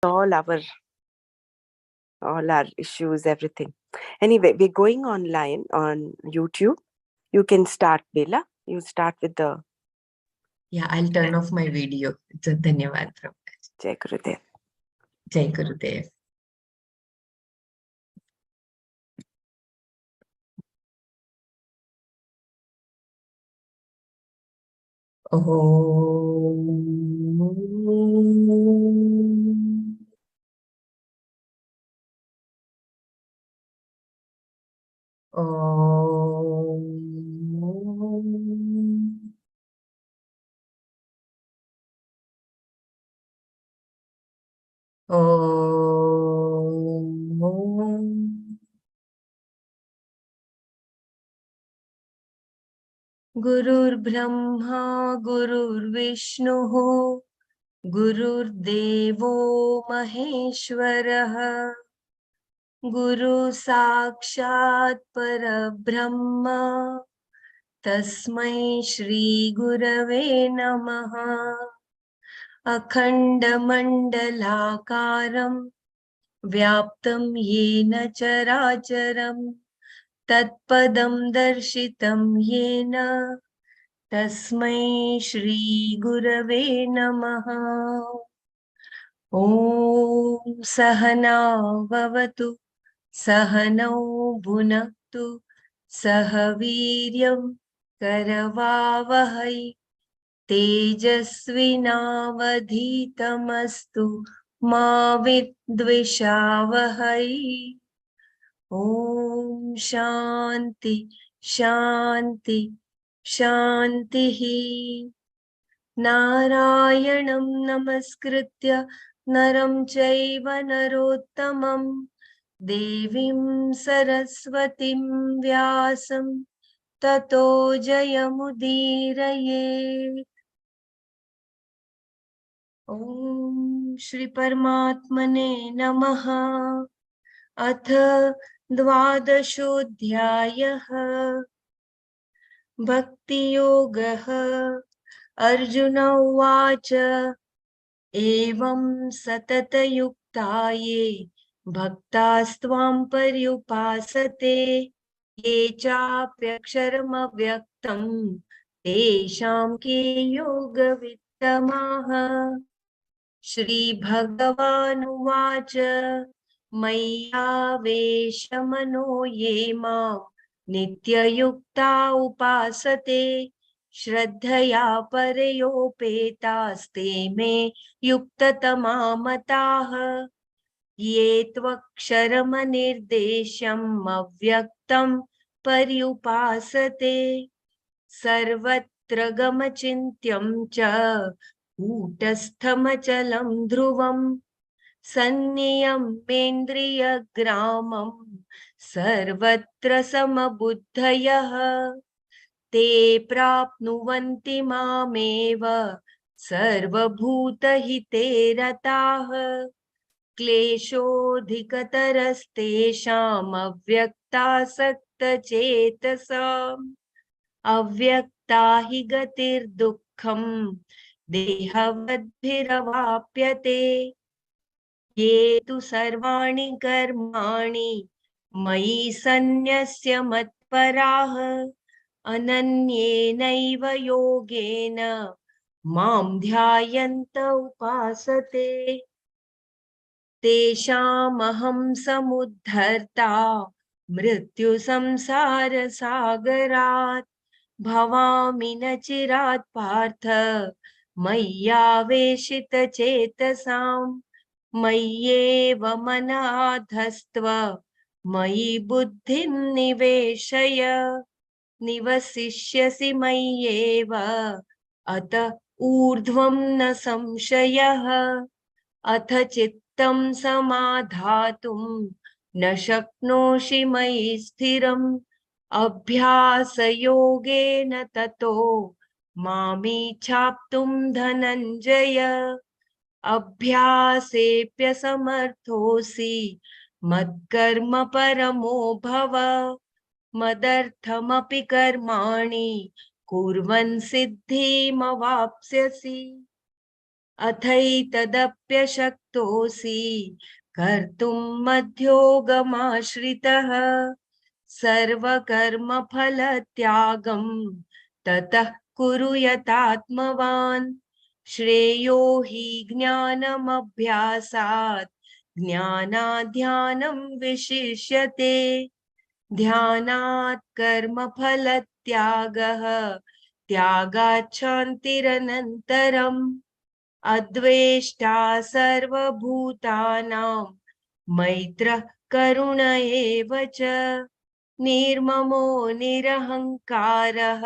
all our issues, everything. Anyway, we're going online on YouTube. You can start, Bela. You start with the Yeah, I'll turn off my video. So, धन्यवाद प्रभु. Jai Gurudev. Jai Gurudev. गुरुर्ब्रह्मा गुरुर्विष्णुः गुरुर्देवो महेश्वरः गुरु साक्षात् परब्रह्म तस्मै श्री गुरवे नमः अखण्डमण्डलाकारं व्याप्तं येन चराचरं तत्पदं दर्शितं येन तस्मै श्री गुरवे नमः ॐ सहना भवतु सहनौ भुनक्तु सह वीर्यं करवावहै तेजस्विनावधीतमस्तु मा विद्विषावहै ॐ शान्ति शान्ति शान्तिः नारायणं नमस्कृत्य नरं चैव नरोत्तमं देवीं सरस्वतीं व्यासं ततो जयमुदीरयेत् ॐ श्री परमात्मने नमः अथ द्वादशोऽध्यायः भक्तियोगः अर्जुन उवाच एवं सततयुक्ता ये भक्तास्त्वां पर्युपासते ये चाप्यक्षरमव्यक्तं तेषां के योगवित्तमाः श्रीभगवानुवाच मय्यावेशमनो ये मां नित्ययुक्ता उपासते श्रद्धया परयोपेतास्ते मे युक्ततमा मताः ये त्वक्षरमनिर्देश्यम् अव्यक्तं पर्युपासते सर्वत्र गमचिन्त्यं च कूटस्थमचलं ध्रुवं सन्नियम्येन्द्रियग्रामं सर्वत्र समबुद्धयः ते प्राप्नुवन्ति मामेव सर्वभूतहिते रताः क्लेशोऽधिकतरस्तेषाम् अव्यक्तासक्तचेतसाम् अव्यक्ता हि गतिर्दुःखं देहवद्भिरवाप्यते ये तु सर्वाणि कर्माणि मयि सन्न्यस्य मत्पराः अनन्येनैव योगेन मां ध्यायन्त उपासते तेषामहं समुद्धर्ता मृत्युसंसारसागरात् भवामि न चिरात् पार्थ मय्यावेशितचेतसाम् मय्येव मनाधस्त्व मयि बुद्धिं निवेशय निवसिष्यसि मय्येव अत ऊर्ध्वं न संशयः अथ चित्तं समाधातुं न शक्नोषि मयि स्थिरम् अभ्यासयोगेन ततो मामिच्छाप्तुं धनञ्जय अभ्यासेऽप्यसमर्थोऽसि मत्कर्म परमो भव मदर्थमपि कर्माणि कुर्वन् सिद्धिमवाप्स्यसि अथैतदप्यशक्तोऽसि कर्तुं मध्योगमाश्रितः सर्वकर्मफलत्यागं ततः कुरु यतात्मवान् श्रेयो हि ज्ञानमभ्यासात् ज्ञानाध्यानं विशिष्यते ध्यानात् कर्मफलत्यागः त्यागात् शान्तिरनन्तरम् अद्वेष्टा सर्वभूतानां मैत्रः करुण एव च निर्ममो निरहङ्कारः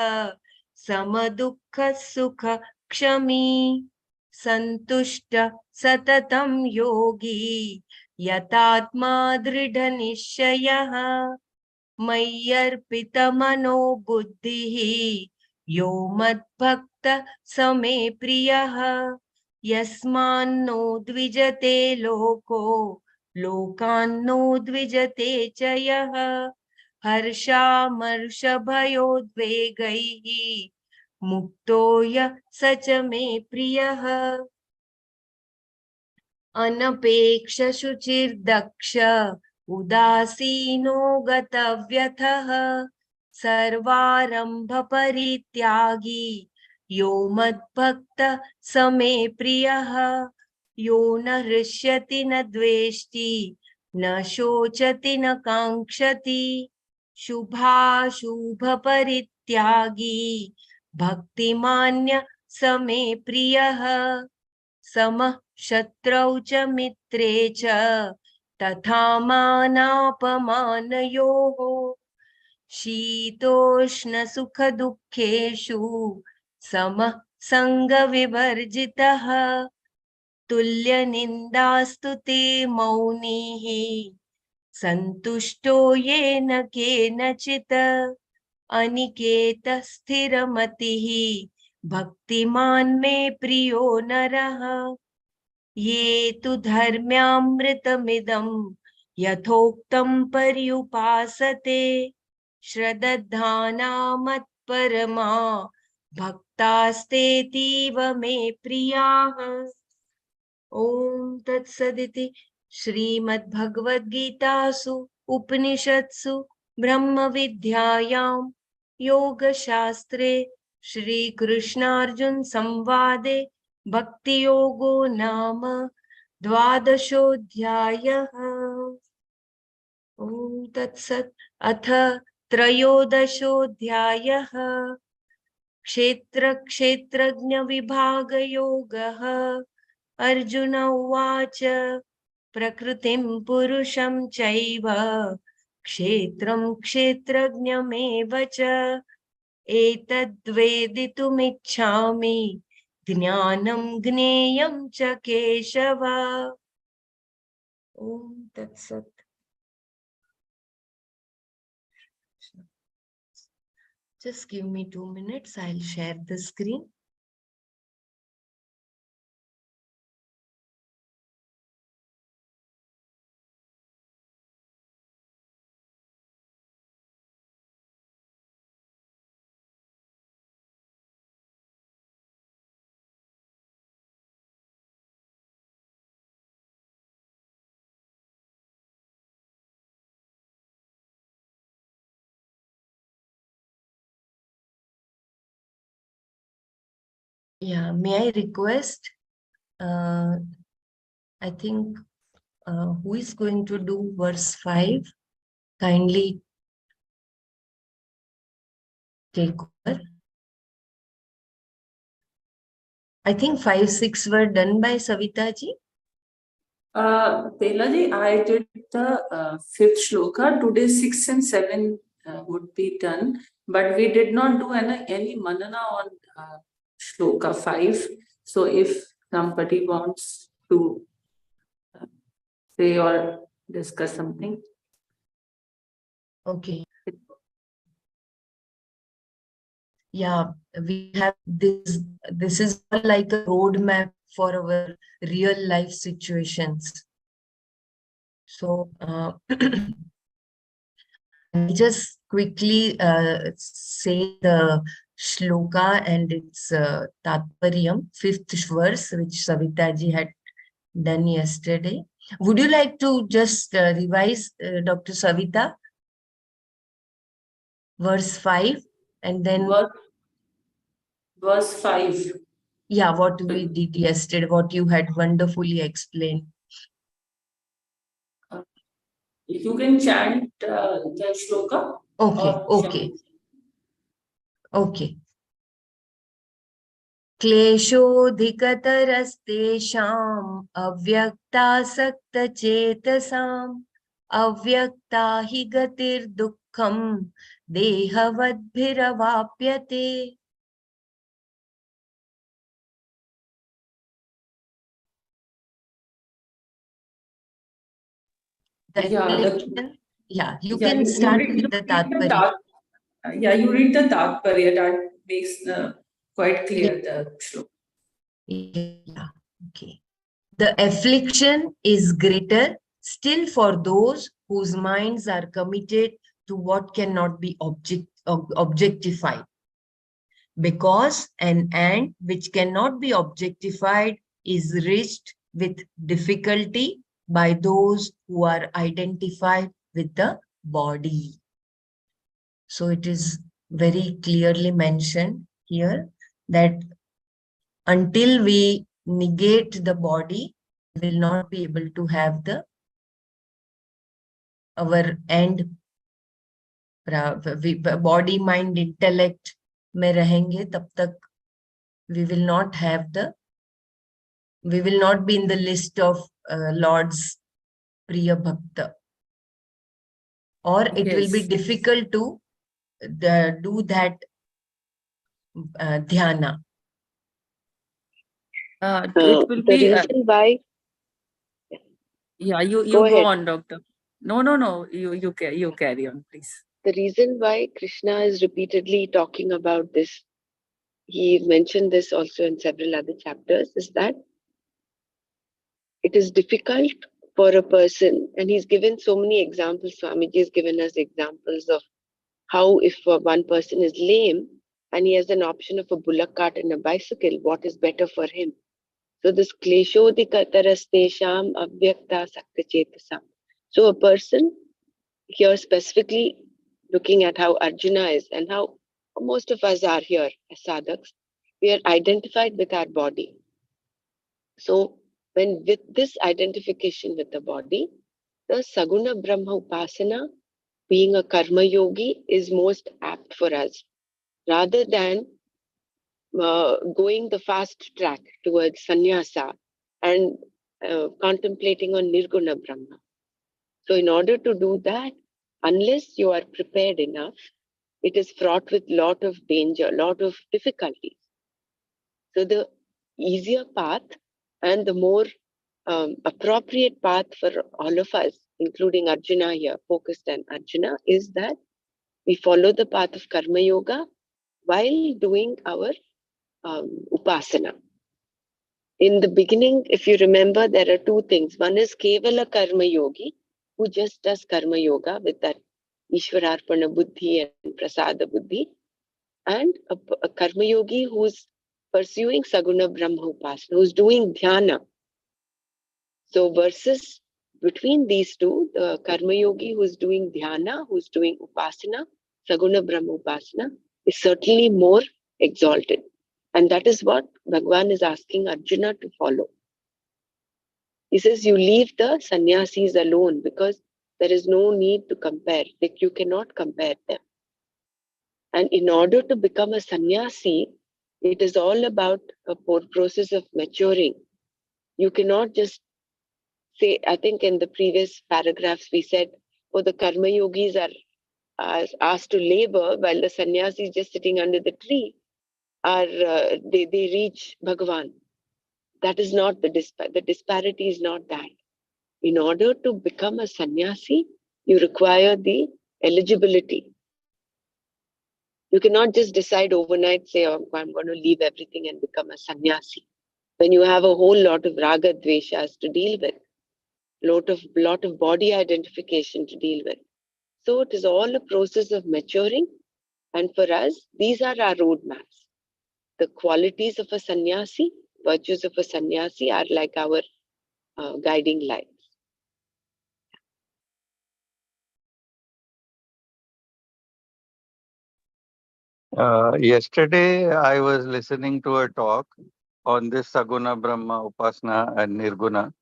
समदुःखः सुखक्षमी सन्तुष्टः सततं योगी यतात्मा दृढनिश्चयः मय्यर्पितमनो बुद्धिः यो मद्भक्तः स मे प्रियः यस्मान्नो द्विजते लोको लोकान्नो द्विजते च यः हर्षामर्षभयोद्वेगैः मुक्तो यः स च मे प्रियः अनपेक्षशुचिर्दक्ष उदासीनो गतव्यथः सर्वारम्भपरित्यागी यो मद्भक्तः स मे प्रियः यो न हृष्यति न द्वेष्टि न शोचति न काङ्क्षति शुभाशुभपरित्यागी भक्तिमान्य स मे प्रियः समः शत्रौ च मित्रे च तथा मानापमानयोः शीतोष्णसुखदुःखेषु समः सङ्गविवर्जितः तुल्यनिन्दास्तुते मौनिः सन्तुष्टो येन केनचित् अनिकेतः स्थिरमतिः भक्तिमान् मे प्रियो नरः ये तु धर्म्यामृतमिदं यथोक्तं पर्युपासते श्रद्धाना मत्परमा भक्तास्तेतीव मे प्रियाः ॐ तत्सदिति श्रीमद्भगवद्गीतासु उपनिषत्सु ब्रह्मविद्यायां योगशास्त्रे श्रीकृष्णार्जुन संवादे भक्तियोगो नाम द्वादशोऽध्यायः ॐ तत्सत् अथ त्रयोदशोऽध्यायः क्षेत्रक्षेत्रज्ञविभागयोगः अर्जुन उवाच प्रकृतिं पुरुषं चैव क्षेत्रं क्षेत्रज्ञमेव च एतद्वेदितुमिच्छामि ज्ञानं ज्ञेयं च केशव ॐ तत्सत् Just give me 2 minutes. I'll share the screen. Yeah, may I request, I think, who is going to do verse 5? Kindly take over. I think 5, 6 were done by Savita ji. Telaji, I did the fifth shloka. Today 6 and 7 would be done, but we did not do any manana on shloka 5. So if somebody wants to say or discuss something. Okay. Yeah, we have this. This is like a roadmap for our real life situations. So I just quickly say the shloka and its tatparyam, fifth verse, which Savita ji had done yesterday. Would you like to just revise, Dr. Savita, verse 5, and then, verse 5. yeah, what we did yesterday, what you had wonderfully explained. You can chant the shloka. Okay, Or okay, okay. क्लेशोऽधिकतरस्तेषाम् अव्यक्तासक्तचेतसाम् अव्यक्ता हि गतिर्दुःखम् देहवद्भिरवाप्यते. The affliction, yeah, you can start with the Tatparya. Yeah, you read the Tatparya. That makes quite clear the shloka. Yeah, okay. The affliction is greater still for those whose minds are committed to what cannot be objectified. Because an ant which cannot be objectified is reached with difficulty by those who are identified with the body. So it is very clearly mentioned here that until we negate the body, we will not be able to have our end body, mind, intellect में रहेंगे तब तक we will not be in the list of Lord's Priya Bhakta, or it will be difficult to do that dhyana. It will be The reason why. yeah, you Go go ahead. on, doctor. No, you carry on, please. The reason why Krishna is repeatedly talking about this, he mentioned this also in several other chapters, is that it is difficult for a person, and he's given so many examples. Swamiji has given us examples of how if one person is lame and he has an option of a bullock cart and a bicycle, what is better for him? So this kleshodikatarastesham avyakta saktachetasam. So a person here specifically looking at how Arjuna is and how most of us are here as sadhaks, we are identified with our body. So when with this identification with the body, the Saguna Brahma Upasana, being a karma yogi, is most apt for us rather than going the fast track towards sannyasa and contemplating on Nirguna Brahma. So in order to do that, unless you are prepared enough, it is fraught with lot of danger, lot of difficulties. So the easier path and the more appropriate path for all of us, including Arjuna here, focused on Arjuna, is that we follow the path of Karma Yoga while doing our Upasana. In the beginning, if you remember, there are two things. One is Kevala Karma Yogi, who just does Karma Yoga with that Ishwararpana Buddhi and Prasada Buddhi, and a Karma Yogi who's pursuing Saguna Brahma Upasana, who's doing Dhyana. So versus between these two, the Karma Yogi who's doing Dhyana, who's doing Upasana, Saguna Brahma Upasana, is certainly more exalted. And that is what Bhagavan is asking Arjuna to follow. He says, you leave the sannyasis alone because there is no need to compare. Like you cannot compare them. And in order to become a sannyasi, it is all about a process of maturing. You cannot just say, I think in the previous paragraphs we said, oh, the karma yogis are asked to labor while the sannyasis just sitting under the tree are they reach Bhagavan. That is not the disparity is not that. In order to become a sannyasi, you require the eligibility. You cannot just decide overnight, say, oh, I'm going to leave everything and become a sannyasi. When you have a whole lot of raga dveshas to deal with, lot of body identification to deal with. So it is all a process of maturing And for us, these are our roadmaps. The qualities of a sannyasi, virtues of a sannyasi are like our guiding lights. Yesterday, I was listening to a talk on this Saguna Brahma Upasana and Nirguna,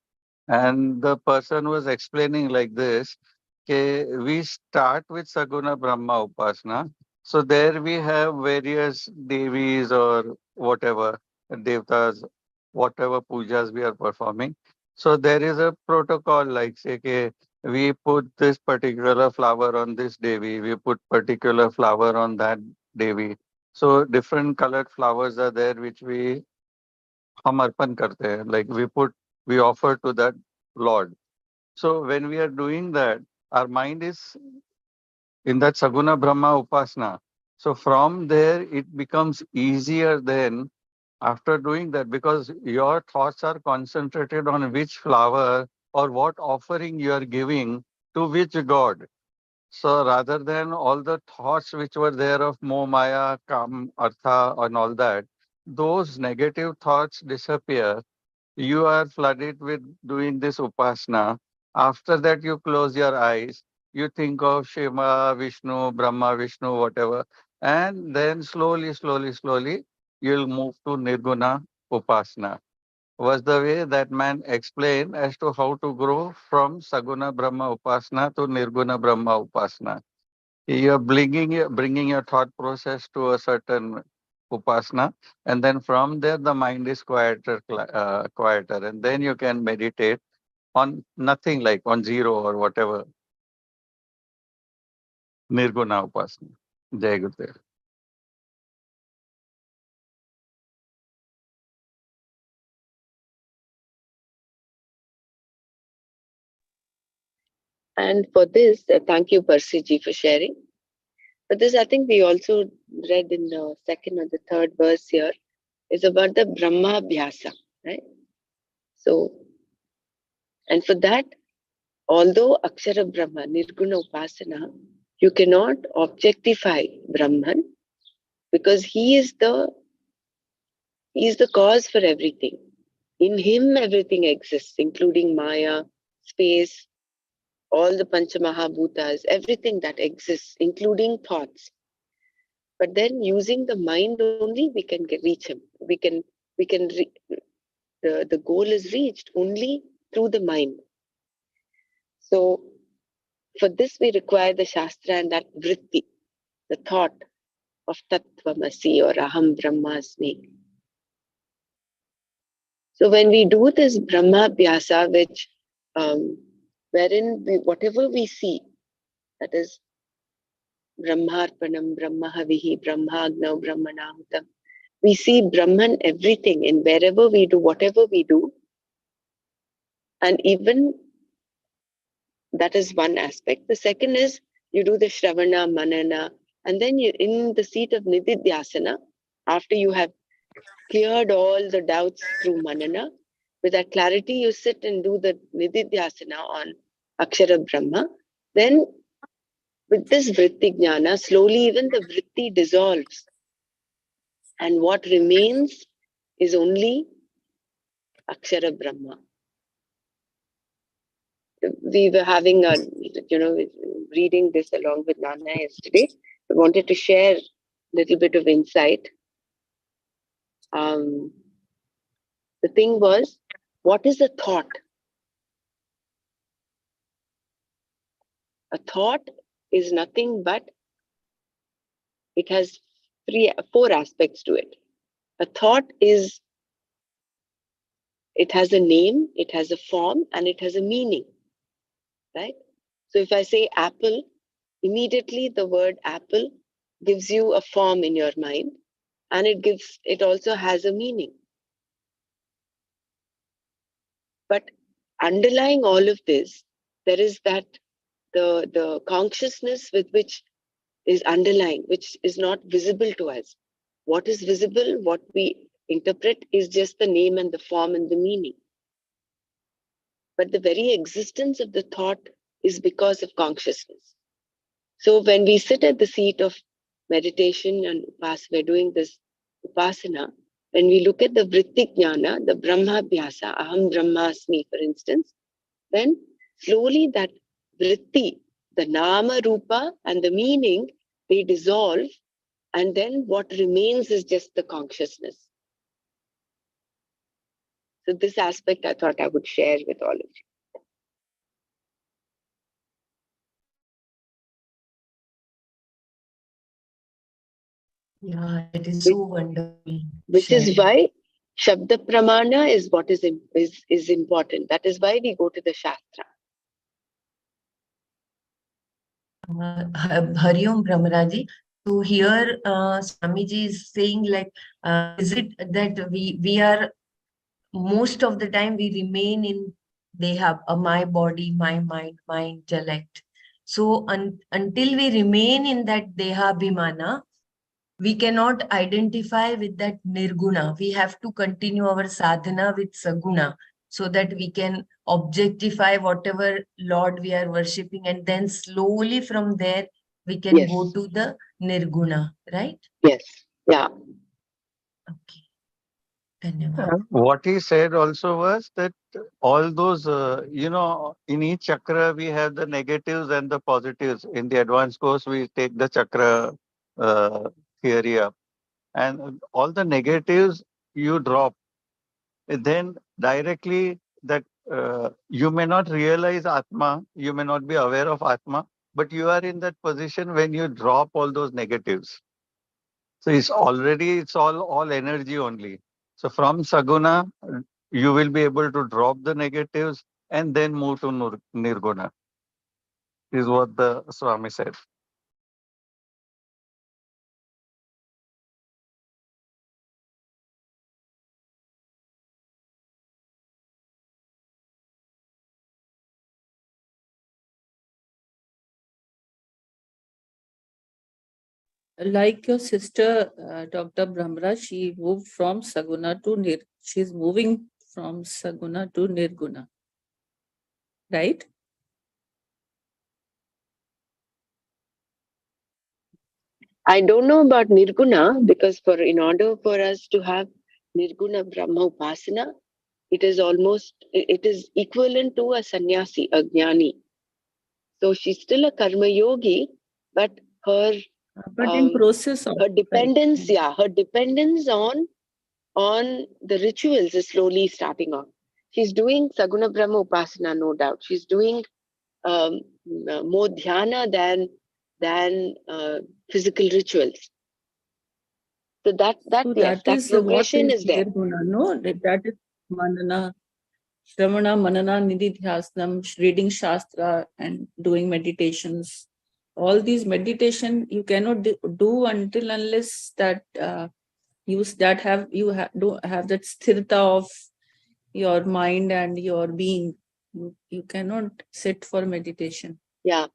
and the person was explaining like this: okay, we start with Saguna Brahma Upasana. So there we have various devis or whatever devtas, whatever pujas we are performing. So there is a protocol like say, okay, we put this particular flower on this devi, we put particular flower on that devi. So different colored flowers are there which we हम अर्पण करते हैं, like we offer to that Lord. So when we are doing that, our mind is in that Saguna Brahma Upasana. So from there, it becomes easier then after doing that because your thoughts are concentrated on which flower or what offering you are giving to which God. So rather than all the thoughts which were there of Moh, Maya, Kam, Artha, and all that, those negative thoughts disappear. You are flooded with doing this upasana. After that, you close your eyes. You think of Shiva, Vishnu, Brahma, Vishnu, whatever. And then slowly, you'll move to Nirguna Upasana. Was the way that man explained as to how to grow from Saguna Brahma Upasana to Nirguna Brahma Upasana. You're bringing your thought process to a certain upasana, and then from there the mind is quieter, and then you can meditate on nothing like on zero or whatever. Nirguna upasana. Jai Gurudev. And for this, thank you, Persiji, for sharing. But this, I think we also read in the second or the third verse here, is about the Brahma Bhyasa, right? So, and for that, although Akshara Brahma, Nirguna Upasana, you cannot objectify Brahman because he is the cause for everything. In him, everything exists, including Maya, space, all the Panchamahabhutas, everything that exists, including thoughts. But then, using the mind only, we can reach him. The goal is reached only through the mind. So, for this, we require the Shastra and that vritti, the thought of Tattvamasi or Aham Brahmasmi. So when we do this Brahmabhyasa, wherein whatever we see, that is Brahmarpanam, Brahmahavihi, Brahmagnav, Brahmanahutam, we see Brahman everything in wherever we do, whatever we do. And even that is one aspect. The second is you do the Shravana, Manana, and then you in the seat of Nididhyasana, after you have cleared all the doubts through Manana, with that clarity you sit and do the Nididhyasana on Akshara Brahma. Then with this Vritti Jnana, slowly even the Vritti dissolves. And what remains is only Akshara Brahma. We were having a, reading this along with Nana yesterday. I wanted to share a little bit of insight. The thing was, what is a thought? A thought is nothing but it has four aspects to it. A thought is, it has a name, it has a form, and it has a meaning, right? So if I say apple, immediately the word apple gives you a form in your mind, and it also has a meaning. But underlying all of this, there is that the consciousness with which is underlying, which is not visible to us. What is visible, what we interpret, is just the name and the form and the meaning. But the very existence of the thought is because of consciousness. So when we sit at the seat of meditation and we're doing this upasana, when we look at the vritti jnana, the brahma bhyasa, aham brahmasmi, for instance, then slowly that vritti, the nama rupa and the meaning, they dissolve, and then what remains is just the consciousness. So this aspect I thought I would share with all of you. Yeah, it is so wonderful. Which is shared. why Shabda Pramana is what is important. That is why we go to the Shastra. Hari Om Brahmaraji. So here Swamiji is saying like, is it that we are, most of the time we remain in, they have my body, my mind, my intellect. So until we remain in that Deha Bhimana, we cannot identify with that Nirguna. We have to continue our sadhana with Saguna, so that we can objectify whatever Lord we are worshipping, and then slowly from there we can Yes. go to the Nirguna, right? Yes. Yeah. Okay. Dhanyavad. What he said also was that all those, in each chakra we have the negatives and the positives. In the advanced course, we take the chakra theory up, and all the negatives you drop. Then directly that you may not realize Atma, you may not be aware of Atma, but you are in that position when you drop all those negatives. So it's all energy only. So from Saguna, you will be able to drop the negatives and then move to Nirguna, is what the Swami said. Like your sister, Dr. Brahmra, she moved from Saguna to she's moving from Saguna to Nirguna. Right? I don't know about Nirguna, because in order for us to have Nirguna Brahma Upasana, it is equivalent to a sannyasi, a jnani. So she's still a karma yogi, but her But in process of her dependence, right. her dependence on the rituals is slowly starting off. She's doing Saguna Brahma Upasana, no doubt. She's doing more dhyana than physical rituals. So that So yes, that is what progression is is there. Nirguna. No, that is Manana, Shravana, Manana, Nididhyasnam, reading Shastra and doing meditations. All these meditation you cannot do until unless that you have that sthirta of your mind and your being. You cannot sit for meditation. Yeah.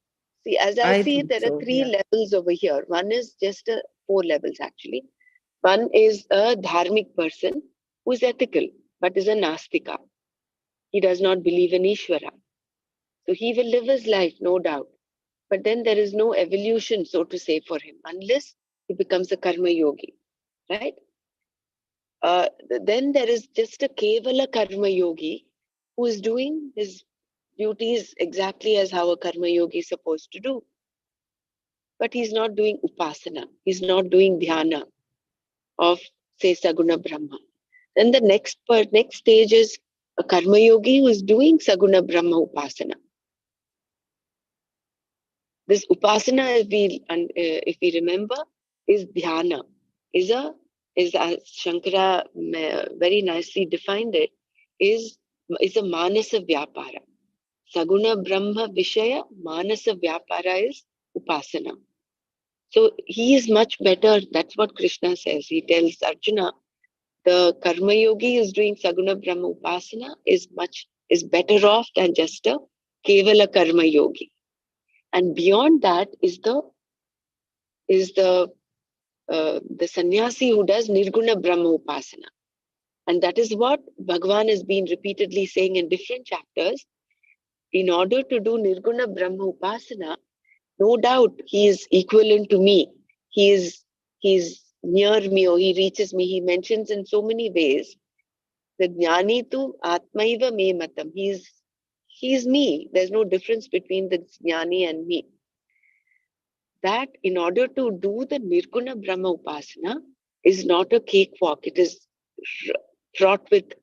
See, as I see it, think there are so. three Yeah. levels over here. One is just four levels actually. One is a dharmic person who is ethical but is a nastika. He does not believe in Ishvara. So he will live his life, no doubt. But then there is no evolution, so to say, for him unless he becomes a karma yogi, right? Then there is just a kevala karma yogi who is doing his duties exactly as how a karma yogi is supposed to do. But he's not doing upasana. He's not doing dhyana of, say, Saguna Brahma. Then the next stage is a karma yogi who is doing Saguna Brahma upasana. This upasana, if we remember, is dhyana. Is as Shankara very nicely defined it, is a manasa vyapara. Saguna Brahma Vishaya Manasa Vyapara is upasana. So he is much better. That's what Krishna says. He tells Arjuna, the karma yogi is doing Saguna Brahma Upasana is better off than just a Kevala karma yogi. And beyond that is the sannyasi who does Nirguna Brahma Upasana. And that is what Bhagavan has been repeatedly saying in different chapters. In order to do Nirguna Brahma Upasana, no doubt he is equivalent to me. he's near me, or he reaches me. He mentions in so many ways the jnani tu atmaiva me matam. He's me. There's no difference between the jnani and me. That in order to do the Nirguna Brahma Upasana is not a cakewalk. It is fraught with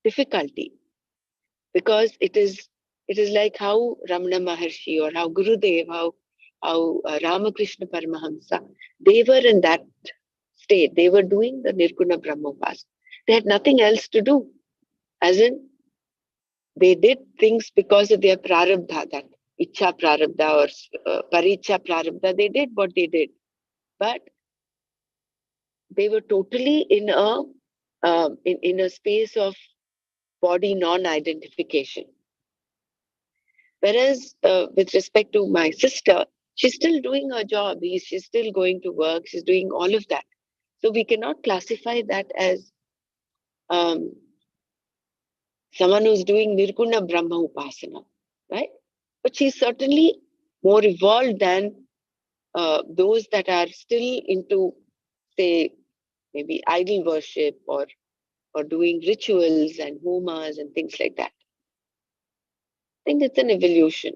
difficulty, because it is like how Ramana Maharshi or how Gurudev, how Ramakrishna Paramahamsa, they were in that state. They were doing the Nirguna Brahma Upasana. They had nothing else to do. As in, they did things because of their prarabdha, that icha prarabdha or paricha prarabdha. They did what they did. But they were totally in a space of body non-identification. Whereas with respect to my sister, she's still doing her job. She's still going to work. She's doing all of that. So we cannot classify that as someone who's doing Nirguna Brahma Upasana, right? But she's certainly more evolved than those that are still into, say, maybe idol worship or doing rituals and homas and things like that. I think it's an evolution.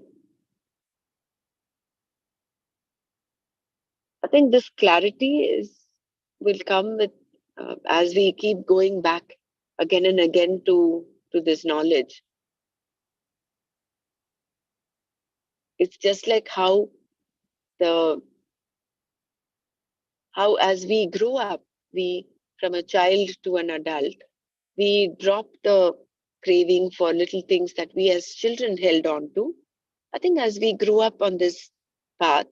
I think this clarity will come with as we keep going back again and again to this knowledge. It's just like how as we grow up, we from a child to an adult, we drop the craving for little things that we as children held on to. I think as we grow up on this path,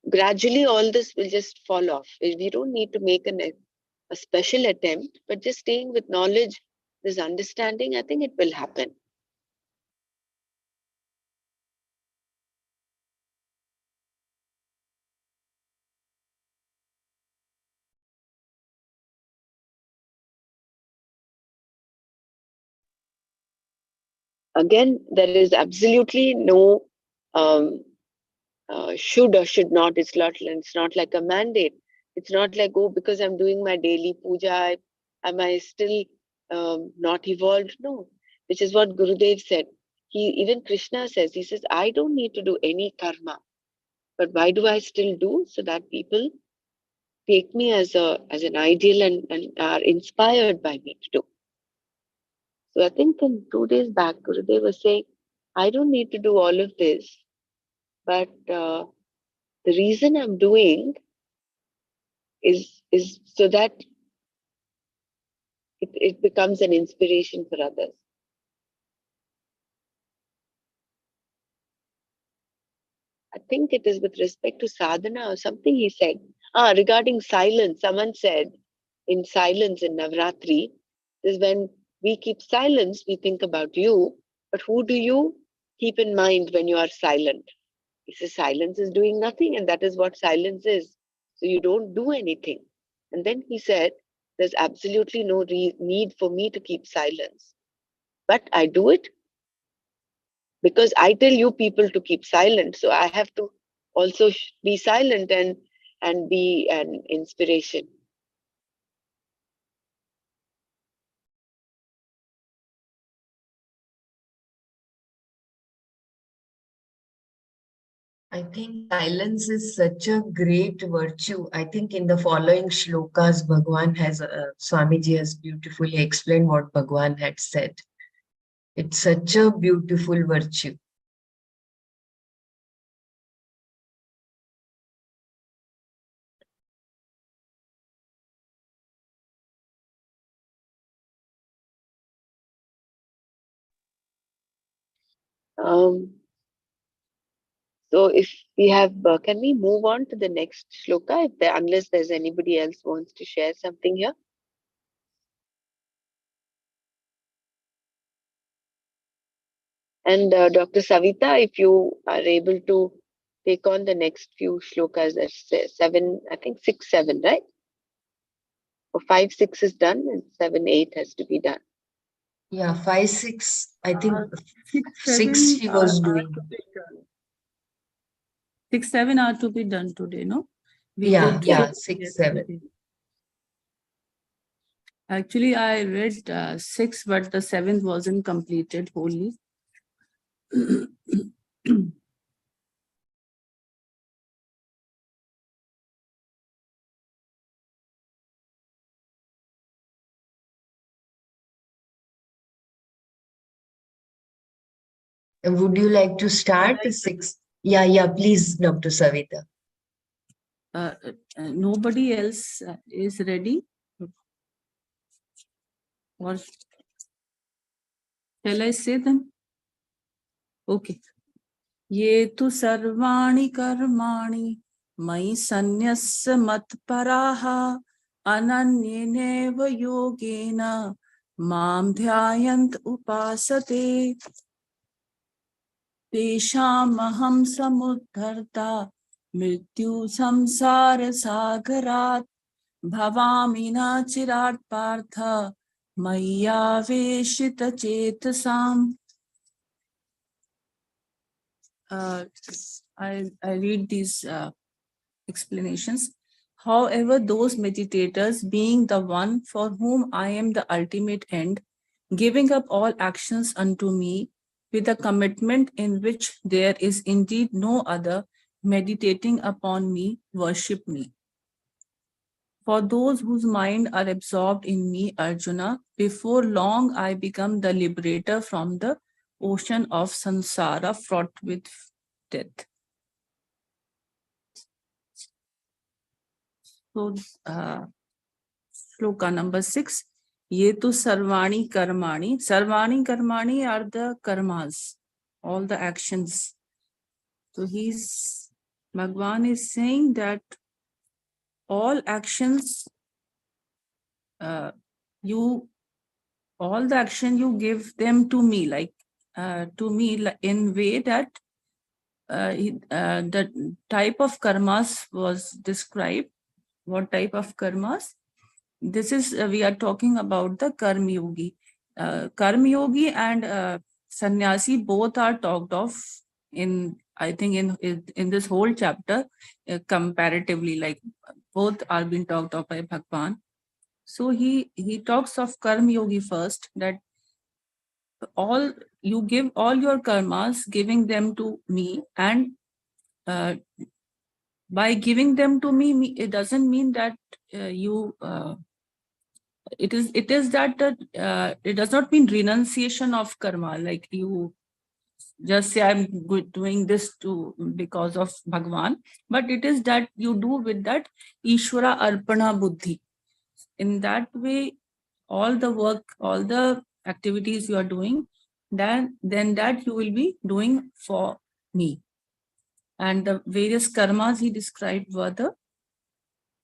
gradually all this will just fall off. We don't need to make a special attempt, but just staying with knowledge, this understanding, I think it will happen. Again, there is absolutely no should or should not. It's not like a mandate. It's not like, oh, because I'm doing my daily puja, am I still not evolved? No, which is what Gurudev said. Even Krishna says, he says, I don't need to do any karma, but why do I still do? So that people take me as an ideal and are inspired by me to do. So I think 2 days back, Gurudev was saying, I don't need to do all of this, but the reason I'm doing is so that it becomes an inspiration for others. I think it is with respect to sadhana or something he said. Regarding silence, someone said in silence in Navratri is when we keep silence, we think about you, but who do you keep in mind when you are silent? He says silence is doing nothing, and that is what silence is. So you don't do anything. And then he said, there's absolutely no need for me to keep silence. But I do it because I tell you people to keep silent. So I have to also be silent and be an inspiration. I think silence is such a great virtue. I think in the following shlokas, Swamiji has beautifully explained what Bhagwan had said. It's such a beautiful virtue. So if we have, can we move on to the next shloka? Unless there's anybody else wants to share something here. And Dr. Savita, if you are able to take on the next few shlokas, that's 7, I think 6, 7, right? Or 5, 6 is done, and 7, 8 has to be done. Yeah, 5, 6, I think 6, 6 he was doing. 6, 7 are to be done today, no? We Yeah, did yeah, 6 6, 7. yesterday. Actually, I read 6, but the 7th wasn't completed wholly. Would you like to start the 6th? Yeah, yeah, please, Dr. Savita. Nobody else is ready? Or shall I say them? Okay. ये तु सर्वाणि कर्माणि मयि सन्न्यस्य मत्पराः अनन्येनैव योगेन मां ध्यायन्त उपासते तेषामहं समुद्धर्ता मृत्यु संसार सागरात् भवामि न चिरात् Partha मय्यावेशित चेतसाम्. I read these explanations. However, those meditators, being the one for whom I am the ultimate end, giving up all actions unto me, with a commitment in which there is indeed no other, meditating upon me, worship me. For those whose mind are absorbed in me, Arjuna, before long I become the liberator from the ocean of samsara fraught with death. So, shloka number 6. Ye tu sarvani karmani. Sarvani karmani are the karmas, all the actions. So Bhagwan is saying that all actions, all the action you give them to me, like to me in way that the type of karmas was described. What type of karmas? This is, we are talking about the Karma Yogi. Karma Yogi and Sannyasi both are talked of in, I think, in this whole chapter, comparatively, like both are being talked of by Bhagwan. So he talks of Karma Yogi first, that all you give all your karmas, giving them to me, and by giving them to me, it doesn't mean that it is that it does not mean renunciation of karma, like you just say I'm doing this to because of Bhagwan, but it is that you do with that Ishvara Arpana Buddhi. In that way, all the work, all the activities you are doing, then that you will be doing for me. And the various karmas he described were the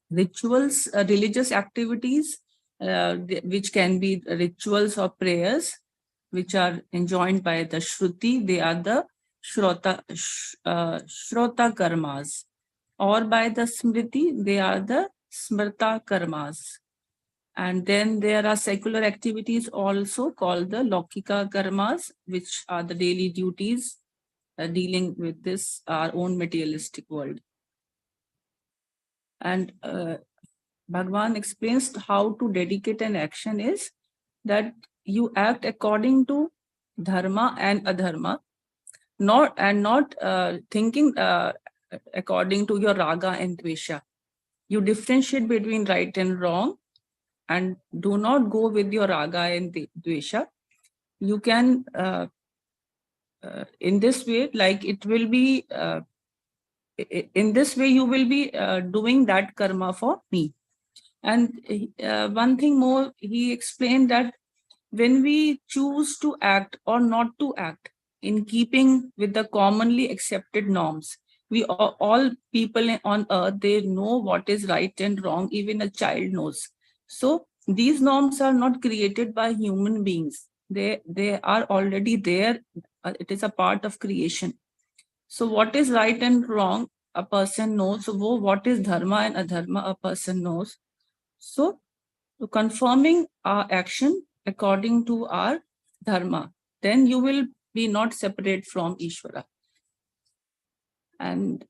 rituals, religious activities, which can be rituals or prayers, which are enjoined by the Shruti. They are the Shrota karmas. Or by the Smriti, they are the Smrta karmas. And then there are secular activities also called the Lokika karmas, which are the daily duties dealing with this, our own materialistic world. And Bhagwan explains how to dedicate an action is that you act according to dharma and adharma, not thinking according to your raga and dvesha. You differentiate between right and wrong, and do not go with your raga and dvesha. You can in this way, like it will be in this way you will be doing that karma for me. And one thing more, he explained that when we choose to act or not to act in keeping with the commonly accepted norms, we all people on earth, they know what is right and wrong, even a child knows. So these norms are not created by human beings. They are already there. It is a part of creation. So what is right and wrong, a person knows. So what is dharma and adharma, a person knows. So confirming our action according to our dharma, then you will be not separate from Ishvara. And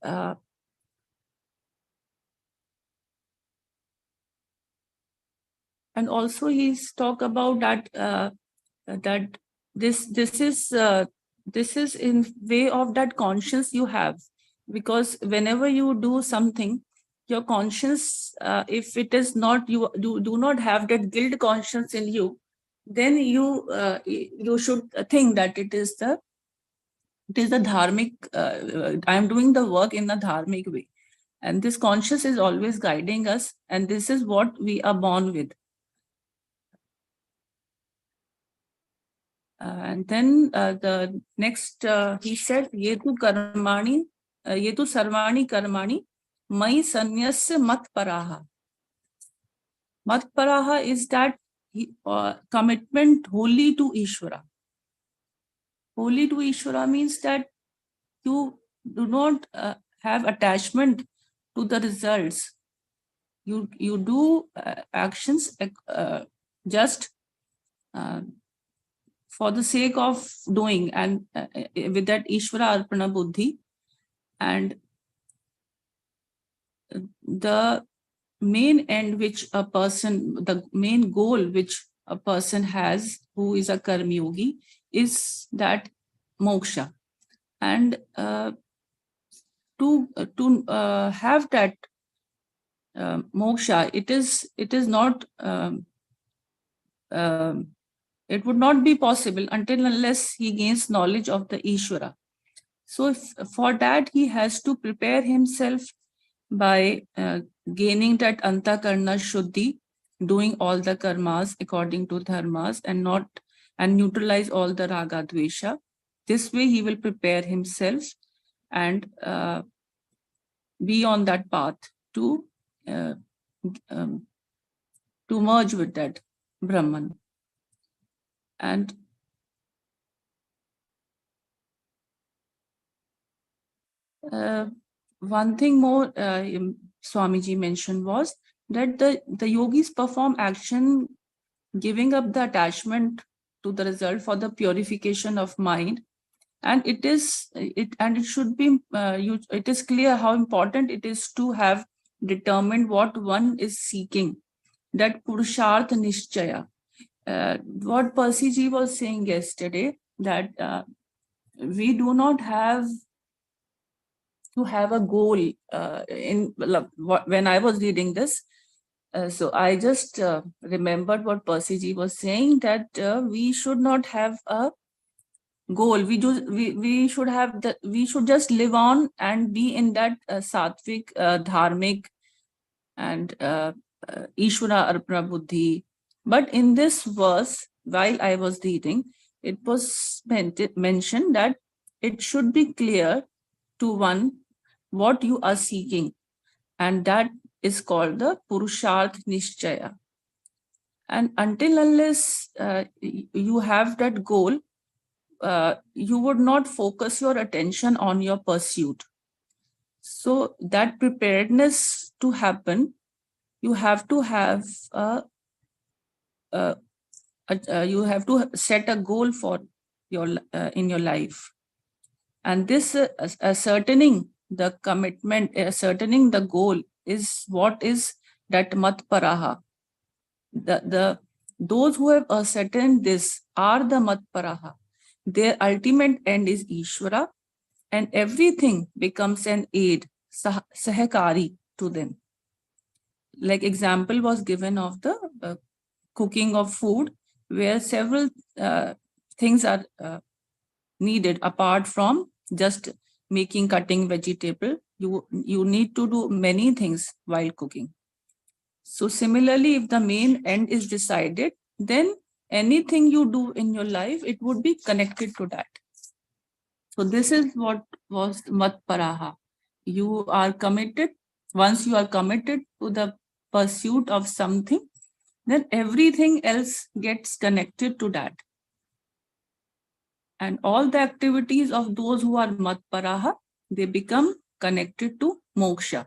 And also he's talk about that that this is in way of that conscience you have, because whenever you do something, your conscience, if it is not, you do not have that guilt conscience in you, then you should think that it is the dharmic, I am doing the work in a dharmic way, and this conscience is always guiding us, and this is what we are born with. And then the next, he said, Yetu karmani, Yetu sarvani karmani, mai sanyasya mat paraha. Mat paraha is that commitment wholly to Ishvara. Wholly to Ishvara means that you do not have attachment to the results. You do actions just for the sake of doing, and with that Ishvara Arpana Buddhi. And the main end which a person, the main goal which a person has who is a karma yogi is that moksha. And to have that moksha, it is not it would not be possible until unless he gains knowledge of the Ishvara. So for that he has to prepare himself by gaining that antakarna shuddhi, doing all the karmas according to dharmas, and neutralize all the raga dvesha. This way he will prepare himself and be on that path to merge with that Brahman. And one thing more Swamiji mentioned was that the yogis perform action giving up the attachment to the result for the purification of mind. And it should be it is clear how important it is to have determined what one is seeking, that purusharth nishchaya. What Percy ji was saying yesterday, that we do not have to have a goal when I was reading this. So I just remembered what Percy ji was saying, that we should not have a goal. We should just live on and be in that sattvic, dharmic, and Ishvara Arpana Buddhi. But in this verse, while I was reading, it was mentioned that it should be clear to one what you are seeking, and that is called the Purusharth Nishchaya. And until unless you have that goal, you would not focus your attention on your pursuit. So that preparedness to happen, you have to have you have to set a goal for your in your life, and this ascertaining the commitment, ascertaining the goal is what is that mat paraha. Those who have ascertained this are the mat paraha. Their ultimate end is Ishvara, and everything becomes an aid, sahakari to them. Like example was given of the cooking of food, where several things are needed apart from just cutting vegetable. You need to do many things while cooking. So similarly, if the main end is decided, then anything you do in your life, it would be connected to that. So this is what was mat paraha. You are committed. Once you are committed to the pursuit of something, then everything else gets connected to that. And all the activities of those who are mat paraha, they become connected to moksha.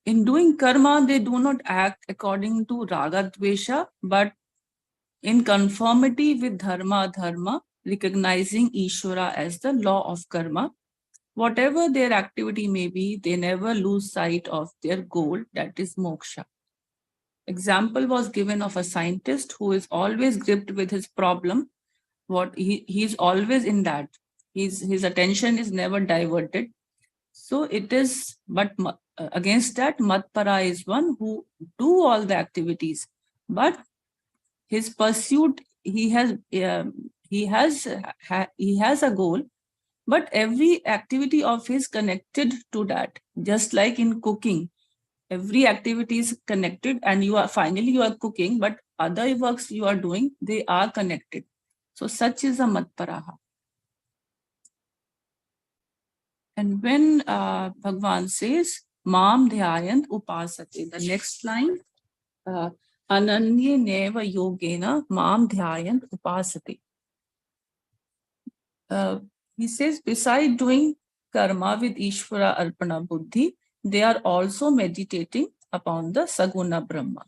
In doing karma, they do not act according to raga dvesha, but in conformity with dharma, recognizing Ishvara as the law of karma. whatever their activity may be, they never lose sight of their goal, that is moksha. Example was given of a scientist who is always gripped with his problem. What he's always in that. His attention is never diverted. So it is, but against that, Matpara is one who do all the activities, but his pursuit, he has a goal, but every activity of his connected to that. Just like in cooking, every activity is connected, and you are cooking, but other works you are doing, they are connected. So such is a Matparaha. And when Bhagwan says, Mam Dhyayant Upasate, the next line, Ananye Neva Yogena Mam Dhyayant Upasate. He says, beside doing karma with Ishvara Arpana Buddhi, they are also meditating upon the Saguna Brahma.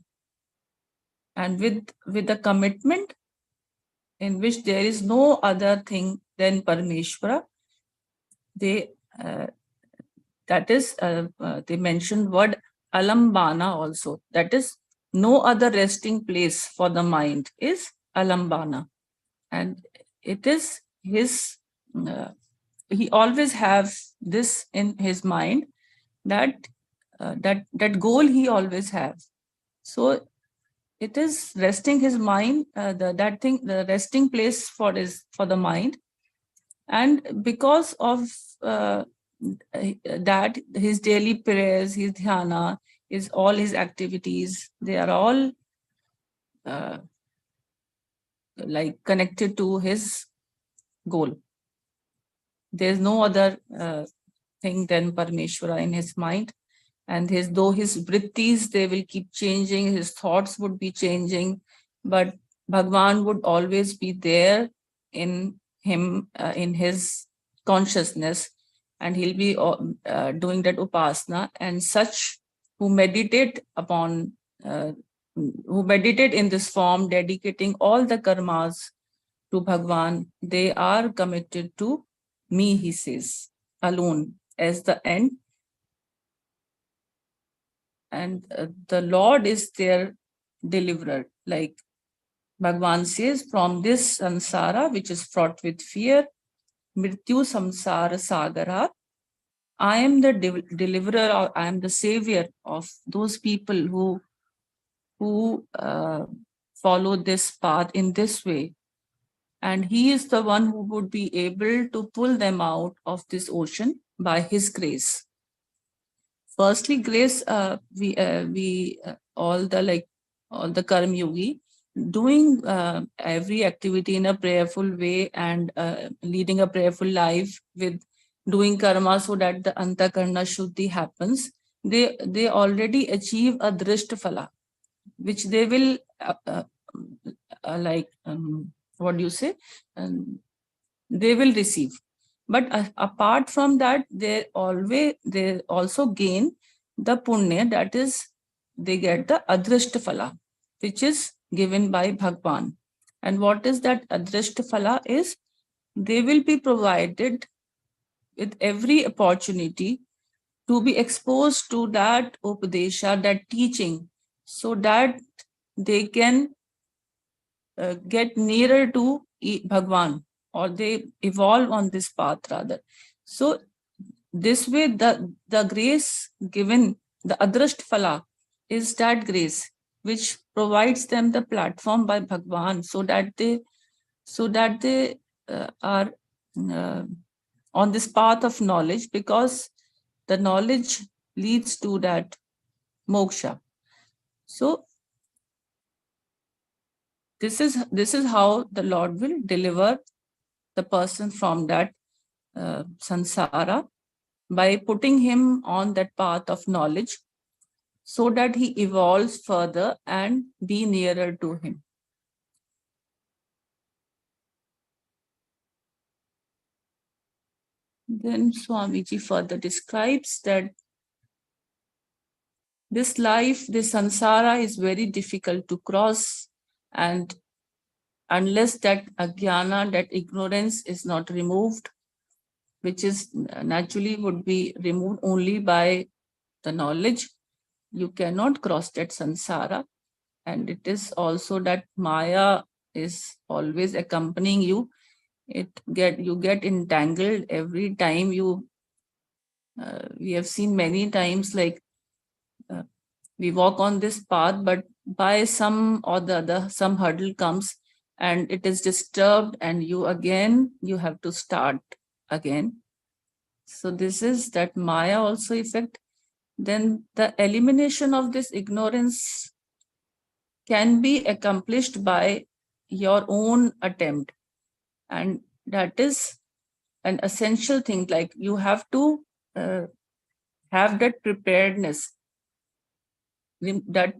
And with the commitment in which there is no other thing than Parameshvara, they they mentioned word alambana also. That is, no other resting place for the mind is alambana. And it is his, he always have this in his mind, that that goal he always has. So it is resting his mind, the resting place for the mind. And because of that, his daily prayers, his dhyana, all his activities, they are all like connected to his goal. There's no other thing than Parameshwara in his mind. And though his vrittis, they will keep changing, his thoughts would be changing, but Bhagwan would always be there in him, in his consciousness, and he'll be doing that upasana. And such who meditate upon, who meditate in this form, dedicating all the karmas to Bhagwan, they are committed to me, he says, alone as the end. And the Lord is their deliverer. Like Bhagwan says, from this samsara, which is fraught with fear, mrityu samsara sagara, I am the deliverer, or I am the savior of those people who follow this path in this way. And he is the one who would be able to pull them out of this ocean by his grace. Firstly, grace, all the karma yogi, doing every activity in a prayerful way, and leading a prayerful life with doing karma so that the antakarna shuddhi happens, they already achieve a drishta phala, which they will what do you say? They will receive. But apart from that, they also gain the punya, that is, they get the adrishta phala, which is given by Bhagwan. And what is that adrishta phala is? They will be provided with every opportunity to be exposed to that upadesha, that teaching, so that they can get nearer to Bhagwan, or they evolve on this path rather. So this way, the grace given, the adrasht phala, is that grace which provides them the platform by Bhagwan, so that they are on this path of knowledge, because the knowledge leads to that moksha. So this is how the Lord will deliver the person from that sansara, by putting him on that path of knowledge, so that he evolves further and be nearer to him. Then Swamiji further describes that this life, this sansara, is very difficult to cross, and unless that ajnana, that ignorance, is not removed, which is naturally would be removed only by the knowledge. You cannot cross that samsara. And it is also that Maya is always accompanying you. You get entangled every time you, we have seen many times, like we walk on this path, but by some or the other, some hurdle comes and it is disturbed, and you have to start again. So this is that Maya also effect. Then the elimination of this ignorance can be accomplished by your own attempt. And that is an essential thing. Like you have to have that preparedness, that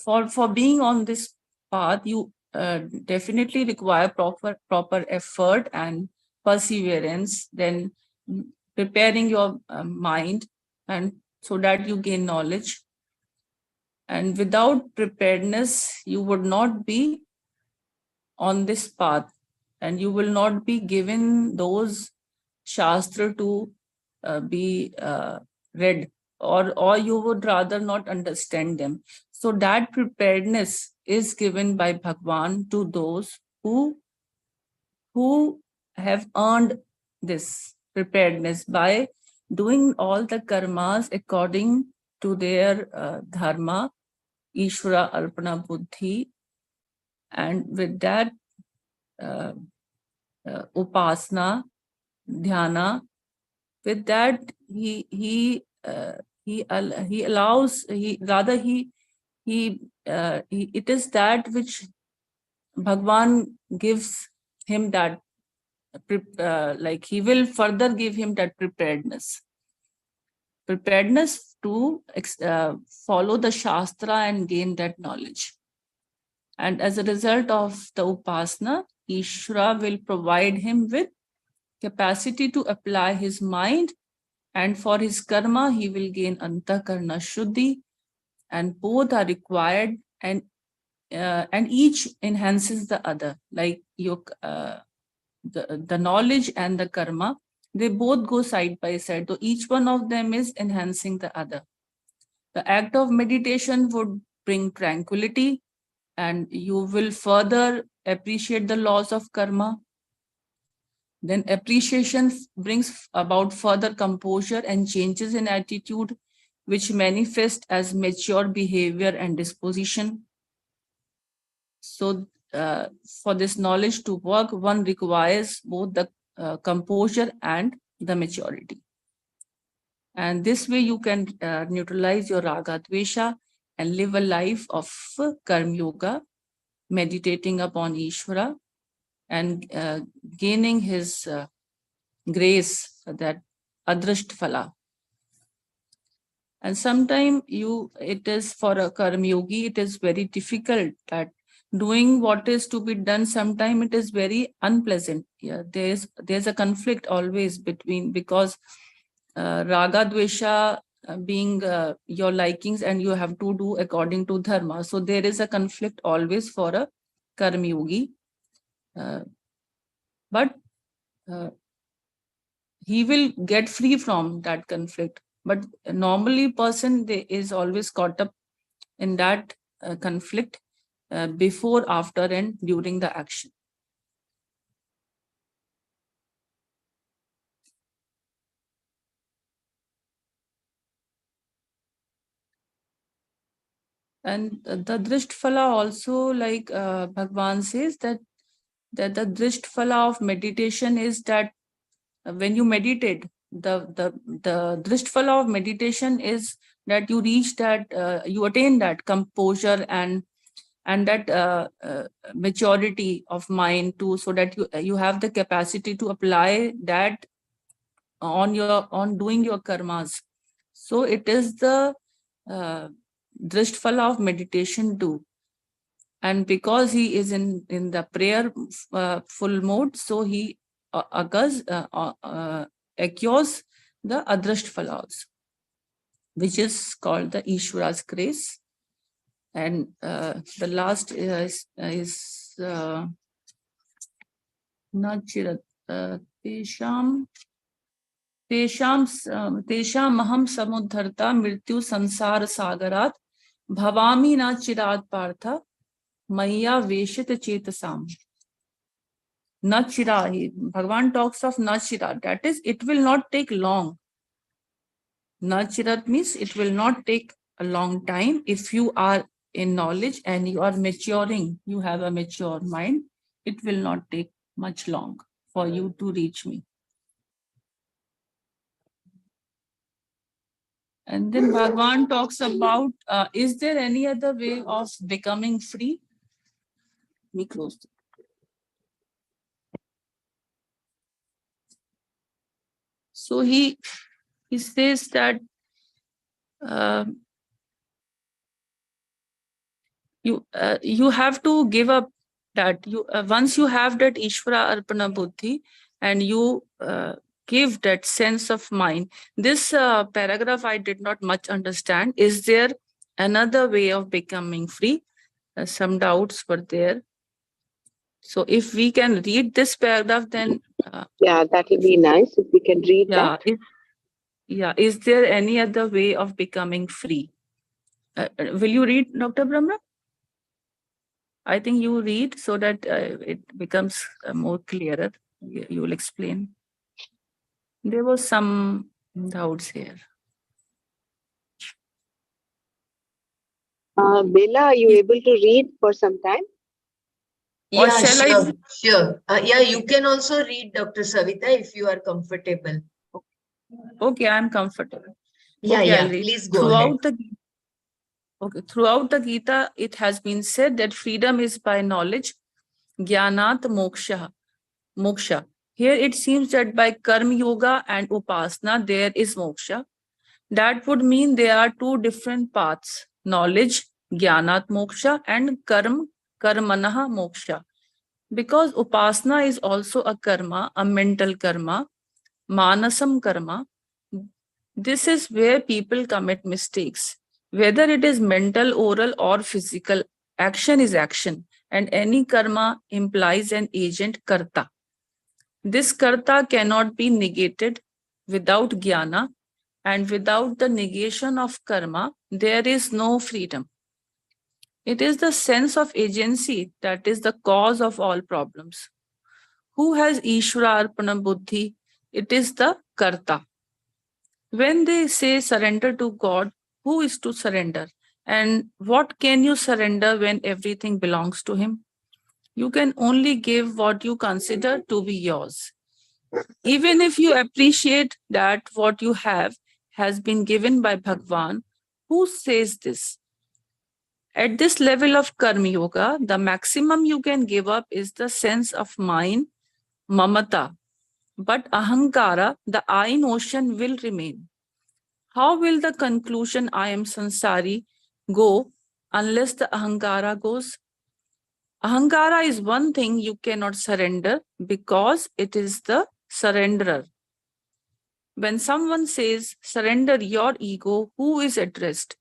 for being on this path, you definitely require proper effort and perseverance, then preparing your mind, and so that you gain knowledge. And without preparedness, you would not be on this path, and you will not be given those shastra to be read, or you would rather not understand them. So that preparedness is given by Bhagwan to those who have earned this preparedness by doing all the karmas according to their dharma, Ishvara Arpana Buddhi, and with that upasana, dhyana, with that he allows, it is that which Bhagwan gives him, that like he will further give him that preparedness to follow the shastra and gain that knowledge. And as a result of the upasana, Ishvara will provide him with capacity to apply his mind, and for his karma he will gain antakarna shuddhi, and both are required, and each enhances the other. Like your the knowledge and the karma, they both go side by side, so each one of them is enhancing the other. The act of meditation would bring tranquility, and you will further appreciate the laws of karma. Then appreciation brings about further composure and changes in attitude, which manifest as mature behavior and disposition. So for this knowledge to work, one requires both the composure and the maturity. And this way you can neutralize your raga dvesha and live a life of karma yoga, meditating upon Ishvara and gaining his grace, that adrasht phala. And sometimes it is for a karma yogi, it is very difficult that doing what is to be done, sometimes it is very unpleasant. Yeah, there's a conflict always between, because raga dvesha being your likings, and you have to do according to dharma. So there is a conflict always for a karma yogi. But he will get free from that conflict. But normally person is always caught up in that conflict before, after, and during the action. And the drisht phala also, like Bhagwan says, that the drisht phala of meditation is that when you meditate, the drisht phala of meditation is that you reach that, you attain that composure and that maturity of mind too, so that you have the capacity to apply that on doing your karmas. So it is the drisht phala of meditation too. And because he is in the prayer full mode, so he acquires the adrasht phalas, which is called the Ishvara's grace. And the last is Nachirat Tesham तेषामहं समुद्धर्ता मृत्यु संसार सागरात भवामि न चिरात Partha मय्या वेशित चेतसाम. Nachira, Bhagavan talks of Nachira, that is, it will not take long. Nachirat means it will not take a long time. If you are in knowledge and you are maturing, you have a mature mind, it will not take much long for you to reach me. And then Bhagavan talks about, is there any other way of becoming free? Let me close it. So he says that you have to give up that you once you have that Ishvara Arpana Buddhi and you give that sense of mind. This paragraph I did not much understand. Is there another way of becoming free? Some doubts were there. So if we can read this paragraph, then yeah, that will be nice if we can read yeah, that. is there any other way of becoming free? Will you read, Dr. Brahma? I think you read so that it becomes more clearer. You will explain. There was some doubts here. Bela, are you able to read for some time? Or Yeah, shall sure, I? sure. Yeah, you can also read, Dr. Savita, if you are comfortable. Okay, I'm comfortable. Yeah, Okay, I'll yeah, read. please go ahead. Throughout the Gita, it has been said that freedom is by knowledge, jnanat moksha. Here it seems that by karma yoga and upasana, there is moksha. That would mean there are two different paths: knowledge, jnanat moksha, and karmanaha moksha. Because upasana is also a karma, a mental karma, manasam karma, this is where people commit mistakes. Whether it is mental, oral, or physical, action is action, and any karma implies an agent karta. This karta cannot be negated without jnana, and without the negation of karma, there is no freedom. It is the sense of agency that is the cause of all problems. Who has Ishvara Arpana Buddhi? It is the karta. When they say surrender to God, who is to surrender? And what can you surrender when everything belongs to Him? You can only give what you consider to be yours. Even if you appreciate that what you have has been given by Bhagwan, who says this? At this level of Karma Yoga, the maximum you can give up is the sense of mine, mamata. But ahankara, the I notion, will remain. How will the conclusion I am sansari go unless the ahankara goes? Ahankara is one thing you cannot surrender because it is the surrenderer. When someone says surrender your ego, who is addressed?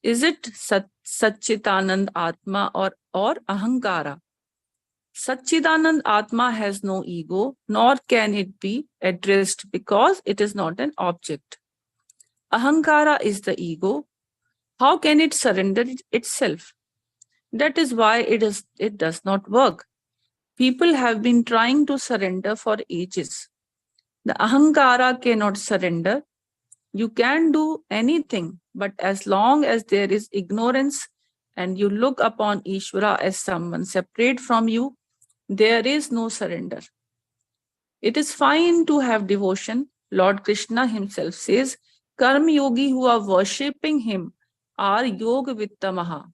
Is it Satchitanand Atma or Ahankara? Satchidanand Atma has no ego, nor can it be addressed because it is not an object. Ahankara is the ego. How can it surrender itself? That is why it does not work. People have been trying to surrender for ages. The Ahankara cannot surrender. You can do anything, but as long as there is ignorance and you look upon Ishvara as someone separate from you, there is no surrender. It is fine to have devotion. Lord Krishna himself says, Karma yogi who are worshipping him are yoga vittamaha.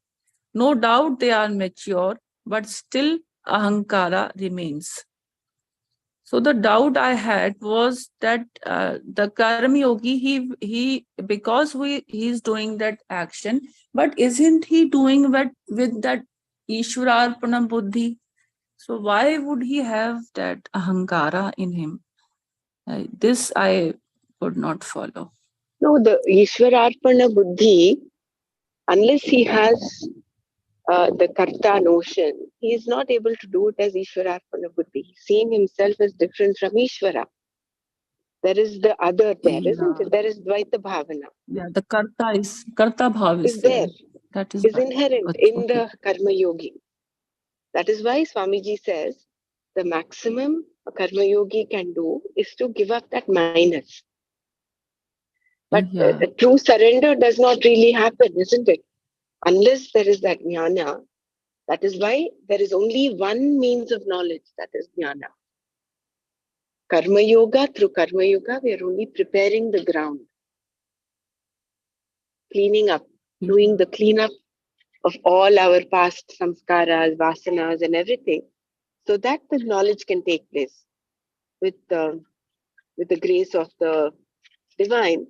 No doubt they are mature, but still ahankara remains. So the doubt I had was that the karma yogi, he because he is doing that action, but isn't he doing that with that Ishvara Arpana Buddhi? So why would he have that ahankara in him? This I could not follow. No, the Ishwararpana Buddhi, unless he has the Karta notion, he is not able to do it as Ishwararpana Buddhi. Seeing himself as different from Ishvara. There is the other there, isn't Yeah. it? There is Dvaita Bhavana. Yeah, the Karta Bhav Is is there, there. That is is right. inherent in Okay. the Karma Yogi. That is why Swamiji says the maximum a Karma Yogi can do is to give up that minus. But Yeah. true surrender does not really happen, isn't it? Unless there is that jnana. That is why there is only one means of knowledge, that is jnana. Karma Yoga, through Karma Yoga, we are only preparing the ground, cleaning up, doing the cleanup of all our past samskaras, vasanas, and everything, so that the knowledge can take place with the grace of the divine,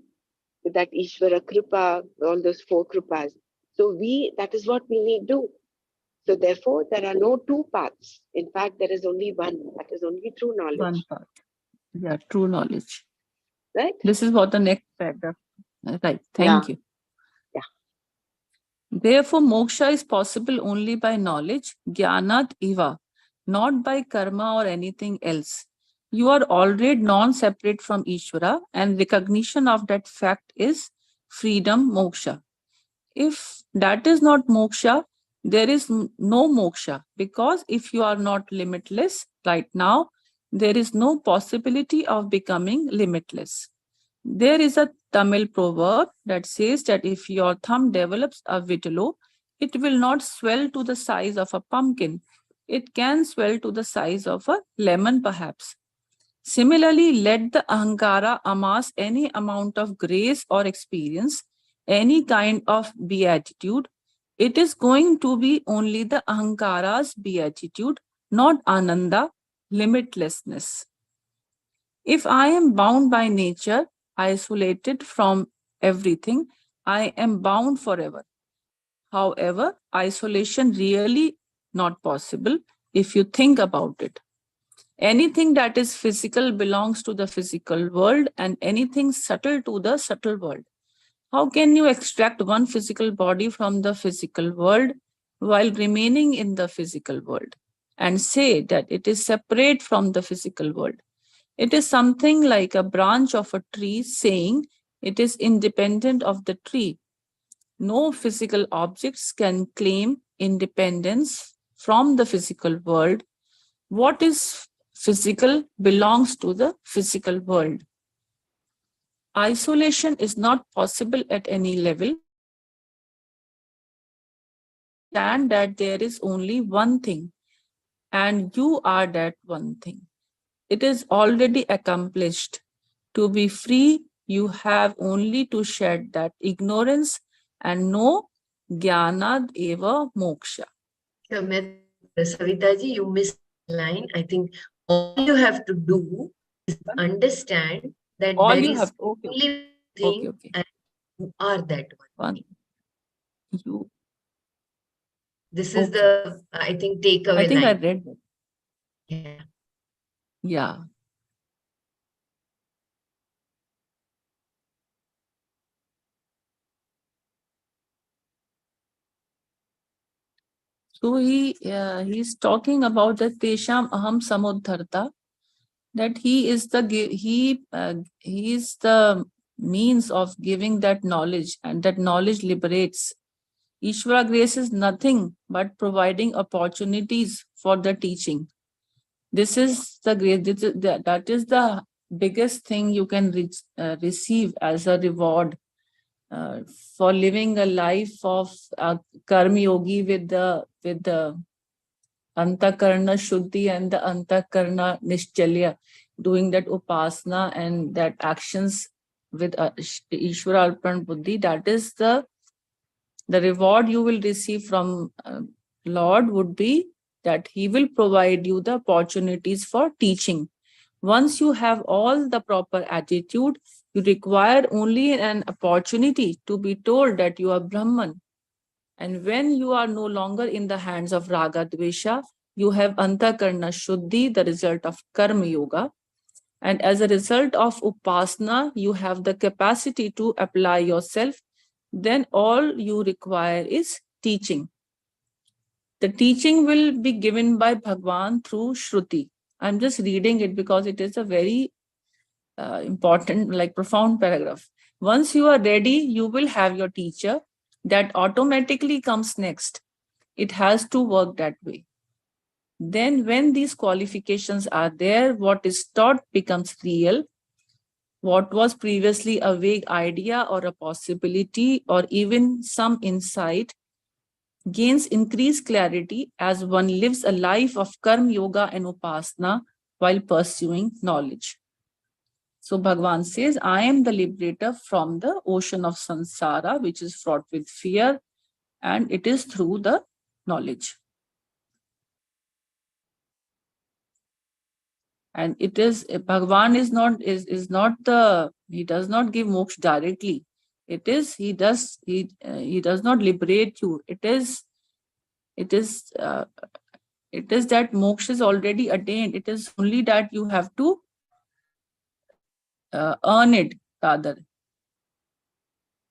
with that Ishvara Kripa, all those four Kripas. So that is what we need to do. So therefore, there are no two paths. In fact, there is only one. That is only true One knowledge. path. Yeah, true knowledge. Right? This is what the next paragraph. Right. Thank you. Yeah. Therefore, moksha is possible only by knowledge, jnanat eva, not by karma or anything else. You are already non-separate from Ishvara, and recognition of that fact is freedom, moksha. If that is not moksha, there is no moksha, because if you are not limitless right now, there is no possibility of becoming limitless. There is a Tamil proverb that says that if your thumb develops a vitilo, it will not swell to the size of a pumpkin. It can swell to the size of a lemon, perhaps. Similarly, let the ahankara amass any amount of grace or experience, any kind of beatitude. It is going to be only the ahankara's beatitude, not ananda, limitlessness. If I am bound by nature, isolated from everything, I am bound forever. However, isolation really not possible if you think about it. Anything that is physical belongs to the physical world, and anything subtle to the subtle world. How can you extract one physical body from the physical world while remaining in the physical world and say that it is separate from the physical world? It is something like a branch of a tree saying it is independent of the tree. No physical objects can claim independence from the physical world. What is physical belongs to the physical world. Isolation is not possible at any level. Understand that there is only one thing, and you are that one thing. It is already accomplished. To be free, you have only to shed that ignorance and know jnanad eva moksha. Savitaji, you missed a line. I think all you have to do is understand that All there you is have, okay, only one okay, thing okay. and you are that one One, thing. you, This is okay. the, I think, I takeaway think I line. read that. Yeah. Yeah. So he's talking about the Tesham Aham Samudharta, that he is he is the means of giving that knowledge, and that knowledge liberates. Ishvara grace is nothing but providing opportunities for the teaching. This is the grace. That is the biggest thing you can receive as a reward uh, for living a life of karma yogi with the antakarna shuddhi and the antakarna nischalya, doing that upasana and that actions with Ishvara Arpan Buddhi. That is the reward you will receive from Lord would be that He will provide you the opportunities for teaching. Once you have all the proper attitude, you require only an opportunity to be told that you are Brahman. And when you are no longer in the hands of Raga Dvesha, you have Antakarna Shuddhi, the result of Karma Yoga. And as a result of Upasana, you have the capacity to apply yourself. Then all you require is teaching. The teaching will be given by Bhagwan through Shruti. I'm just reading it because it is a very important, like profound paragraph. Once you are ready, you will have your teacher. That automatically comes next. It has to work that way. Then, when these qualifications are there, what is taught becomes real. What was previously a vague idea or a possibility or even some insight gains increased clarity as one lives a life of karma yoga and upasana while pursuing knowledge. So Bhagavan says, I am the liberator from the ocean of samsara, which is fraught with fear, and it is through the knowledge. And it is, Bhagavan is not the, he does not give moksha directly. It is, he does not liberate you. It is that moksha is already attained. It is only that you have to earn it, rather.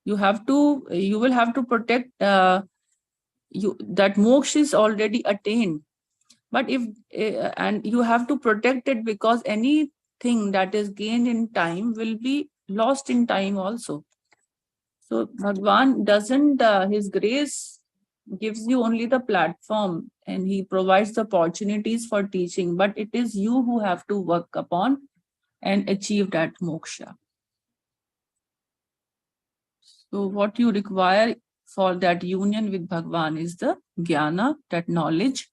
You will have to protect you, that moksha is already attained. But if and you have to protect it, because anything that is gained in time will be lost in time also. So Bhagwan doesn't, his grace gives you only the platform and he provides the opportunities for teaching, but it is you who have to work upon and achieve that moksha. So what you require for that union with Bhagwan is the jnana, that knowledge.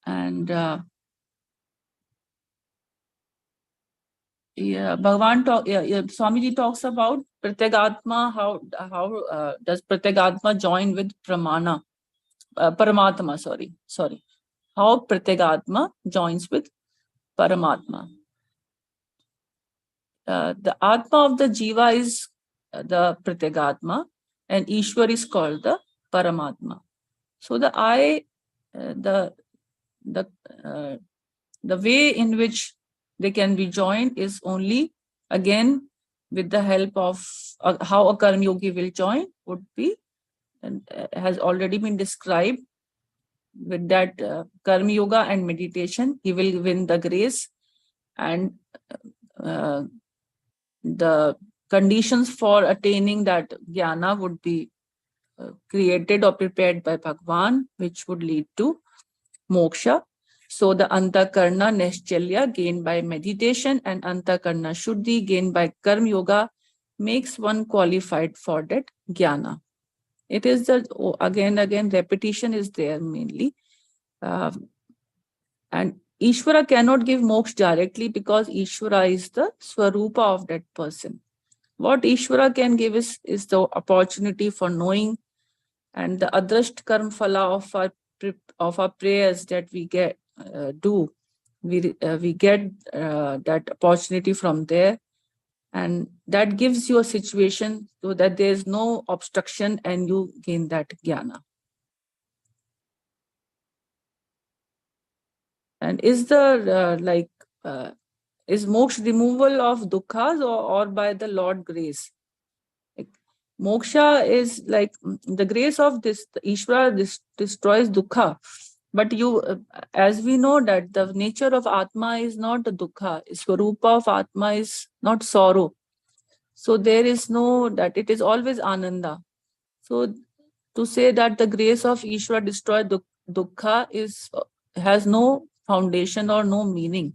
And Bhagwan Swamiji talks about Pratyagatma. How does Pratyagatma join with Paramatma? Sorry. How Pratyagatma joins with Paramatma. The Atma of the Jiva is the Pratyagatma, and Ishwar is called the Paramatma. So the way in which they can be joined is only, again, with the help of how a karma yogi will join would be, and has already been described. With that karma yoga and meditation, he will win the grace, and the conditions for attaining that jnana would be created or prepared by Bhagwan, which would lead to moksha. So the antakarna nishchalya gained by meditation and antakarna shuddhi gained by karma yoga makes one qualified for that jnana. It is the, again, repetition is there mainly. And Ishvara cannot give moksha directly because Ishvara is the swarupa of that person. What Ishvara can give is the opportunity for knowing, and the adrasht karma phala of our prayers that we get we get that opportunity from there, and that gives you a situation so that there is no obstruction and you gain that jnana. And is the is moksha removal of dukkhas or by the Lord grace? Moksha is like the grace of this, the Ishvara destroys dukkha. But as we know that the nature of Atma is not the dukkha, Swarupa of Atma is not sorrow. So there is no, that it is always Ananda. So to say that the grace of Ishvara destroys dukkha has no foundation or no meaning,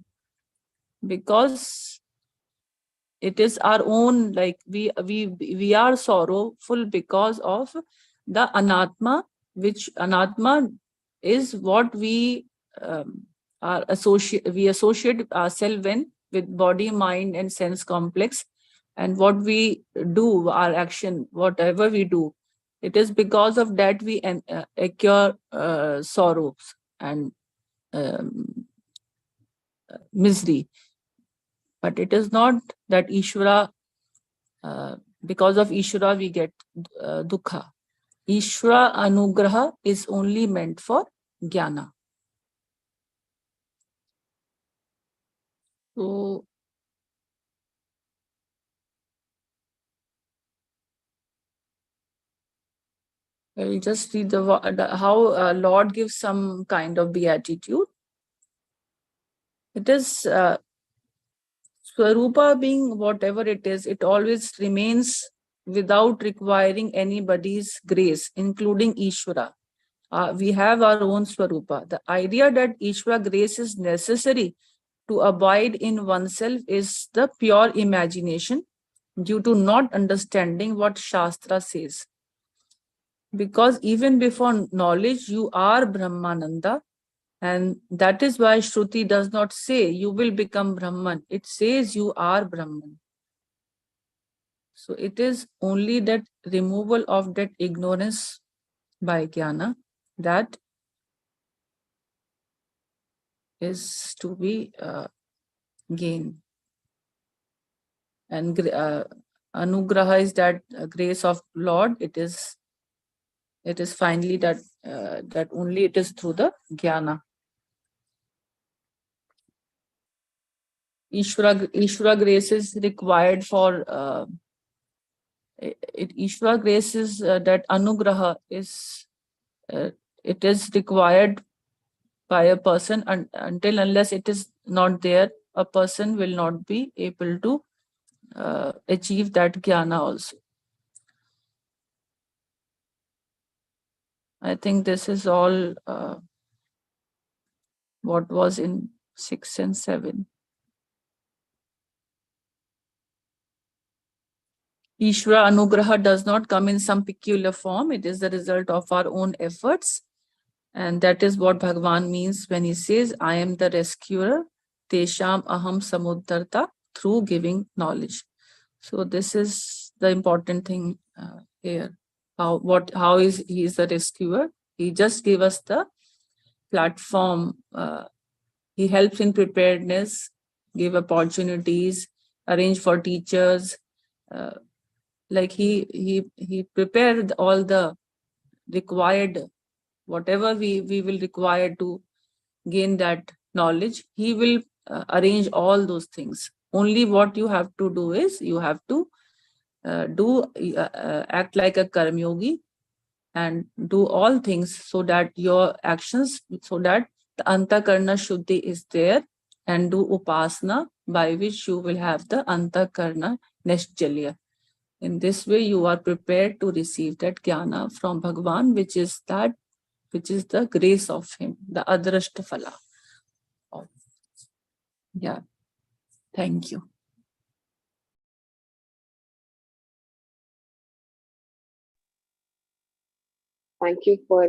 because it is our own, like we are sorrowful because of the anatma, which anatma is what we associate ourselves with body, mind, and sense complex, and what we do, our action, whatever we do, it is because of that we occur sorrows and misery. But it is not that Ishvara, because of Ishvara we get dukkha. Ishvara anugraha is only meant for jnana. So I'll just read how Lord gives some kind of beatitude. It is Swarupa being whatever it is, it always remains without requiring anybody's grace, including Ishvara. We have our own Swarupa. The idea that Ishvara grace is necessary to abide in oneself is the pure imagination due to not understanding what Shastra says. Because even before knowledge, you are Brahmananda. And that is why Shruti does not say you will become Brahman. It says you are Brahman. So it is only that removal of that ignorance by jnana that is to be gained. And anugraha is that grace of Lord. It is finally that that only it is through the jnana. Ishvara grace is required for Ishvara grace is that anugraha is it is required by a person until unless it is not there, a person will not be able to achieve that jnana also. I think this is all what was in 6 and 7. Ishvara anugraha does not come in some peculiar form. It is the result of our own efforts. And that is what Bhagavan means when he says, I am the rescuer, tesham aham samuddarta, through giving knowledge. So this is the important thing here. How is he is the rescuer? He just gave us the platform. He helps in preparedness, give opportunities, arrange for teachers. Like he prepared all the required, whatever we will require to gain that knowledge. He will arrange all those things. Only what you have to do is you have to act like a karma yogi and do all things so that your actions, so that the antakarna shuddhi is there, and do upasana by which you will have the antakarna nishchalya. In this way, you are prepared to receive that jnana from Bhagavan, which is the grace of him, the adrashta phala. Yeah. Thank you. Thank you for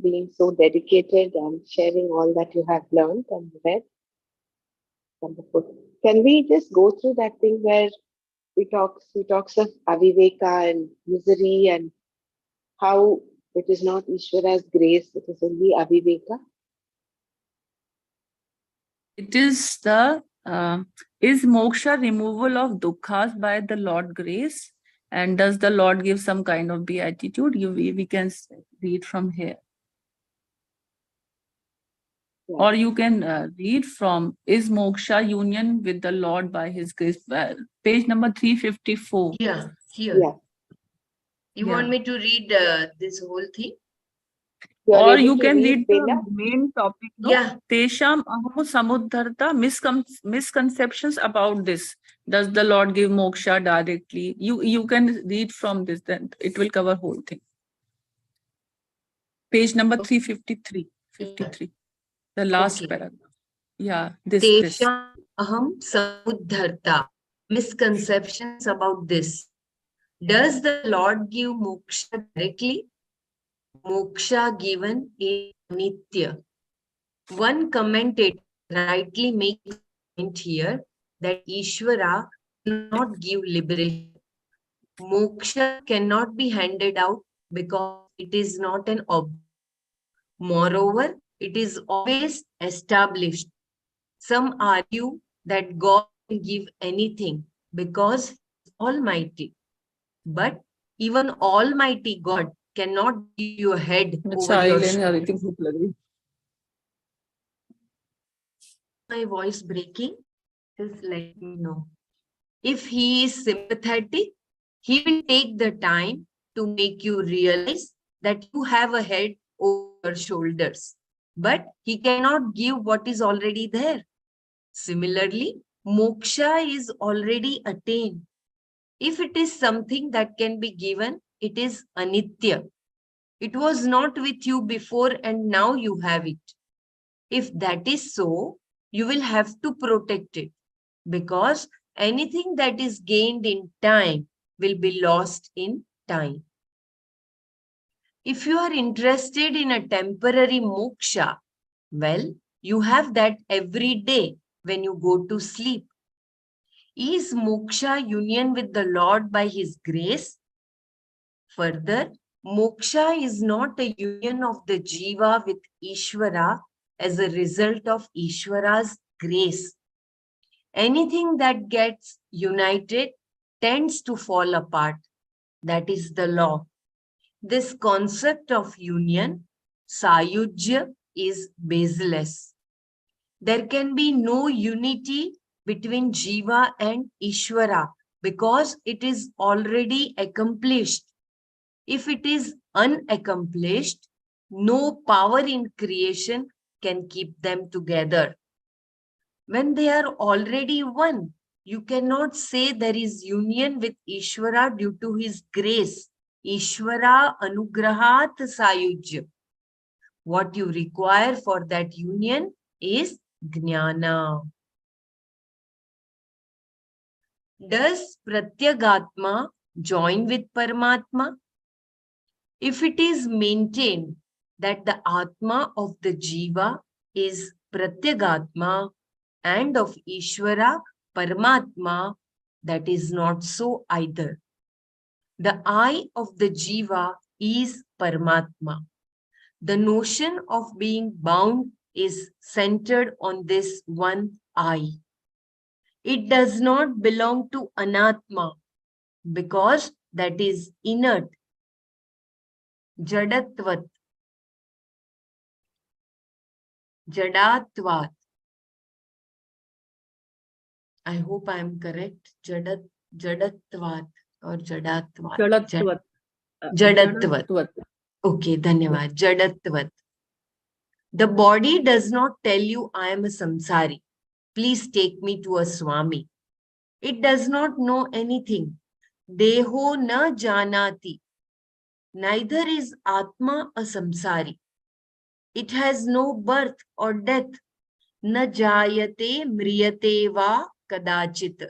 being so dedicated and sharing all that you have learned and read. Wonderful. Can we just go through that thing where he talks of aviveka and misery and how it is not Ishvara's grace, it is only aviveka? It is the is moksha removal of dukkhas by the Lord grace, and does the Lord give some kind of beatitude? We can read from here. Yeah. Or you can read from is moksha union with the Lord by his grace, page number 354. Yeah, here. Yeah. You want me to read this whole thing? Or you can read the main topic. No? Yeah. Tesham aho samudharta, misconceptions about this. Does the Lord give moksha directly? You can read from this, then it will cover whole thing. Page number 353. 53. The last paragraph. Yeah, this. Tesham aham samudharta. Misconceptions about this. Does the Lord give moksha directly? Moksha given is nitya. One commentator rightly makes a point here that Ishvara cannot give liberation. Moksha cannot be handed out because it is not an object. Moreover, it is always established. Some argue that God can give anything because he is almighty. But even almighty God cannot give you a head over your shoulder. My voice breaking? Just let me know. If he is sympathetic, he will take the time to make you realize that you have a head over your shoulders. But he cannot give what is already there. Similarly, Moksha is already attained. If it is something that can be given, it is anitya. It was not with you before and now you have it. If that is so, you will have to protect it, because anything that is gained in time will be lost in time. If you are interested in a temporary moksha, well, you have that every day when you go to sleep. Is moksha union with the Lord by His grace? Further, moksha is not a union of the jiva with Ishvara as a result of Ishvara's grace. Anything that gets united tends to fall apart. That is the law. This concept of union, sayujya, is baseless. There can be no unity between jiva and Ishvara because it is already accomplished. If it is unaccomplished, no power in creation can keep them together. When they are already one, you cannot say there is union with Ishvara due to his grace. Ishvara anugrahat sayujya. What you require for that union is jnana. Does Pratyagatma join with Paramatma? If it is maintained that the Atma of the Jiva is Pratyagatma and of Ishvara Paramatma, that is not so either. The I of the Jiva is Paramatma. The notion of being bound is centered on this one I. It does not belong to Anatma because that is inert, Jadatvat, Jadatvat. I hope I am correct. Jadatvat or Jadatvat. Jadatvat. Jadatvat. Okay, dhanyavad. Jadatvat. The body does not tell you I am a samsari. Please take me to a Swami. It does not know anything. Deho na janati. Neither is Atma a samsari. It has no birth or death. Na jayate mriyate va kadachit.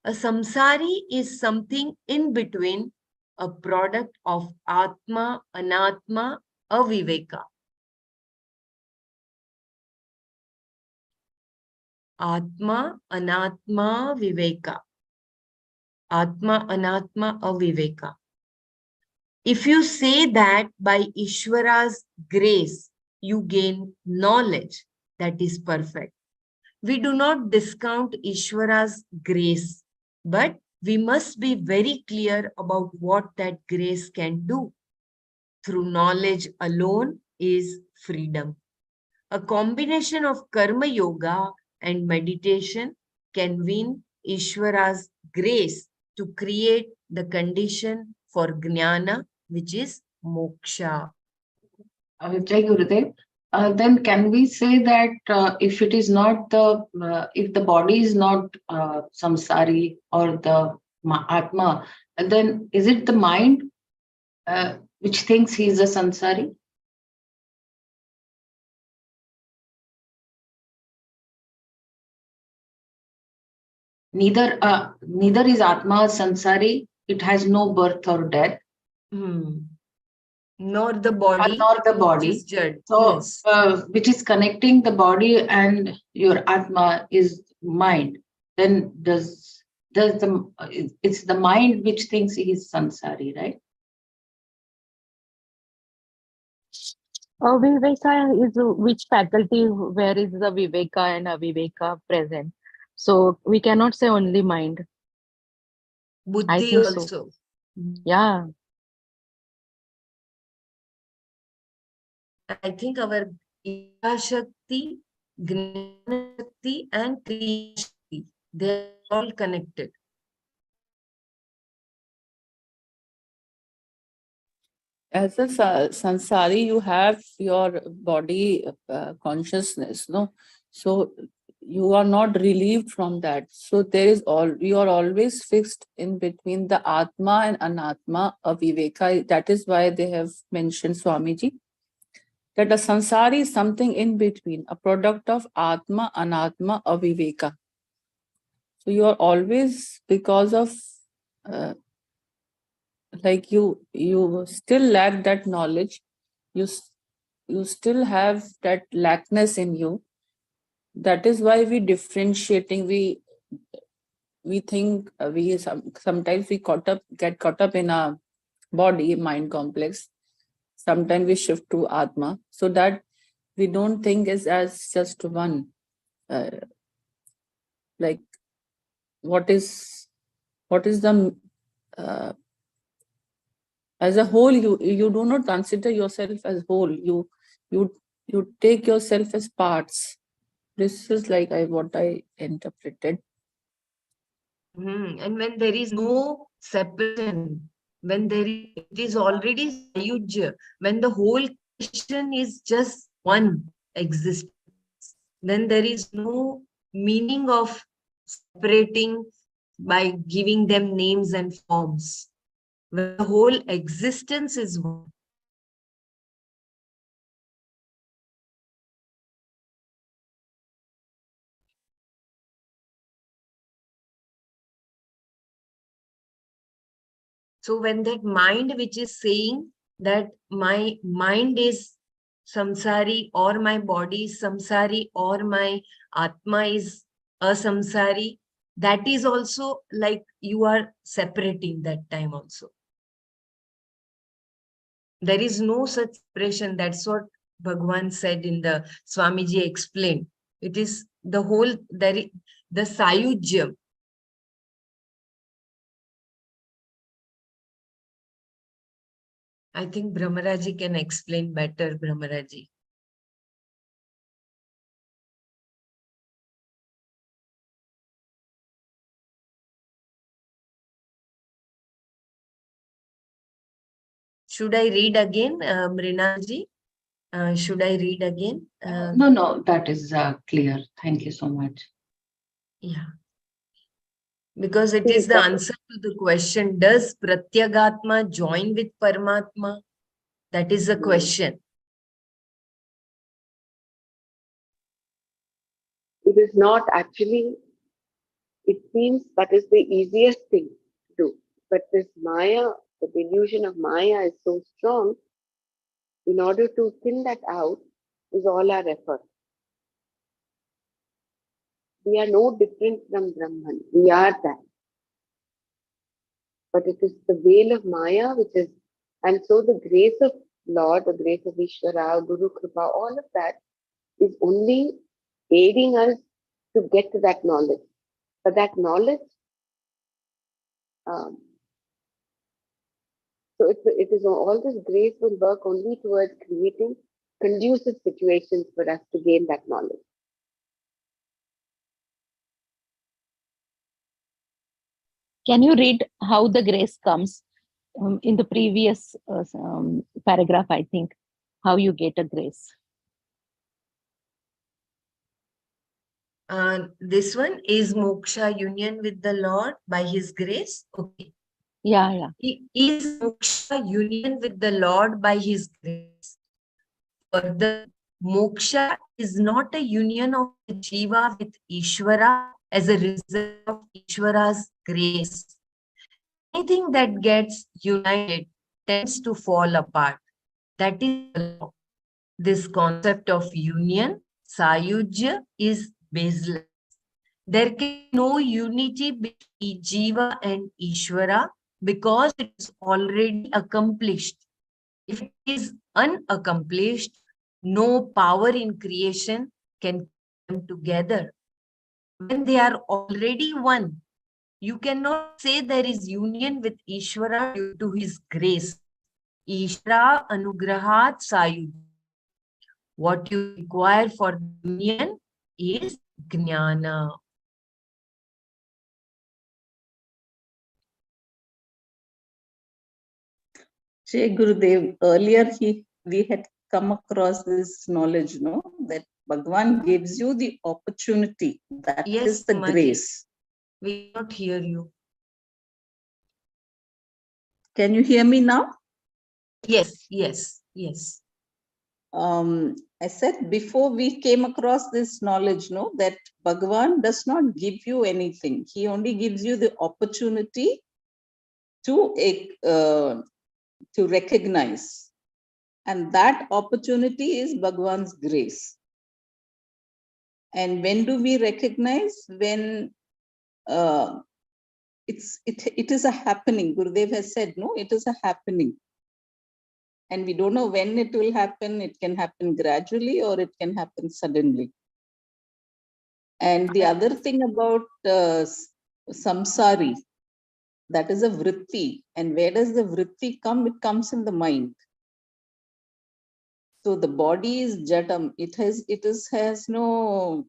A samsari is something in between, a product of Atma, Anatma, Aviveka. Atma, Anatma, Viveka. Atma, Anatma, Aviveka. If you say that by Ishvara's grace you gain knowledge, that is perfect. We do not discount Ishvara's grace, but we must be very clear about what that grace can do. Through knowledge alone is freedom. A combination of karma yoga and meditation can win Ishvara's grace to create the condition for jnana, which is moksha. Jai Gurudev. Then can we say that if it is not if the body is not samsari or the atma, then is it the mind which thinks he is a samsari? Neither is atma a samsari. It has no birth or death. Nor the body. Nor the body. So, yes. Which is connecting the body and your atma is mind. Then does it's the mind which thinks he is samsari, right? Viveka is which faculty where is the Viveka and Aviveka present? So we cannot say only mind. Buddhi I think also. so. Yeah. I think our Icha Shakti, Gnana Shakti and Kriya Shakti, they are all connected. As a sansari, you have your body consciousness, no? So you are not relieved from that. So there is you are always fixed in between the Atma and Anatma, aviveka. That is why they have mentioned, Swamiji, that a sansari is something in between, a product of Atma, Anatma, aviveka. So you are always, because of like you still lack that knowledge, you still have that lackness in you. That is why we differentiating, we think sometimes we get caught up in a body mind complex. Sometimes we shift to Atma, so that we don't think is as just one. Like what is the as a whole, you do not consider yourself as whole. You take yourself as parts. This is like what I interpreted. And when there is no separation, when it is already sayujya, when the whole creation is just one existence, then there is no meaning of separating by giving them names and forms. When the whole existence is one. So when that mind which is saying that my mind is samsari, or my body is samsari, or my atma is a samsari, that is also like you are separating that time also. There is no such separation. That's what Bhagwan said in the Swamiji explained. It is the whole, the sayujyam. I think Brahmaraji can explain better, Brahmaraji. Should I read again, Mrinaji? Should I read again? No, that is clear. Thank you so much. Yeah. Because it is the answer to the question, does Pratyagatma join with Paramatma? That is the question. It is not actually, it seems that is the easiest thing to do. But this Maya, the delusion of Maya is so strong, in order to thin that out is all our effort. We are no different from Brahman. We are that. But it is the veil of Maya which is, and so the grace of Lord, the grace of Ishvara, Guru Kripa, all of that is only aiding us to get to that knowledge. But that knowledge, so it is all this grace will work only towards creating conducive situations for us to gain that knowledge. Can you read how the grace comes in the previous paragraph, I think, how you get a grace? This one is moksha, union with the Lord by His grace. Okay. Yeah. Is moksha union with the Lord by His grace? Further, moksha is not a union of the jiva with Ishvara as a result of Ishvara's grace. Anything that gets united tends to fall apart. That is the law. This concept of union, sayujya, is baseless. There can be no unity between Jiva and Ishvara because it is already accomplished. If it is unaccomplished, no power in creation can keep them together. When they are already one, you cannot say there is union with Ishvara due to his grace. Ishvara anugrahat sayujya. What you require for the union is jnana. Jai Gurudev, earlier we had come across this knowledge, no, that Bhagwan gives you the opportunity. That Yes, is the Sumaji. grace. We cannot hear you. Can you hear me now? Yes, yes, yes. I said before we came across this knowledge, no, that Bhagavan does not give you anything. He only gives you the opportunity to recognize. And that opportunity is Bhagavan's grace. And when do we recognize? When it is a happening. Gurudev has said, no, it is a happening. And we don't know when it will happen. It can happen gradually or it can happen suddenly. And the other thing about samsari, that is a vritti. And where does the vritti come? It comes in the mind. So the body is jadam. It has no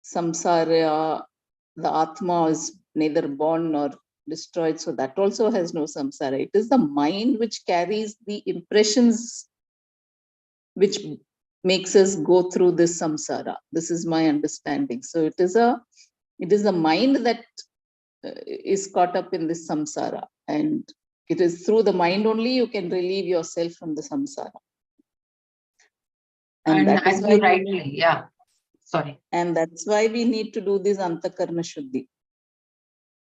samsara. The atma is neither born nor destroyed. So that also has no samsara. It is the mind which carries the impressions which makes us go through this samsara. This is my understanding. So it is the mind that is caught up in this samsara, and it is through the mind only you can relieve yourself from the samsara. And that is as why you rightly, yeah. Sorry. And that's why we need to do this antakarna shuddhi.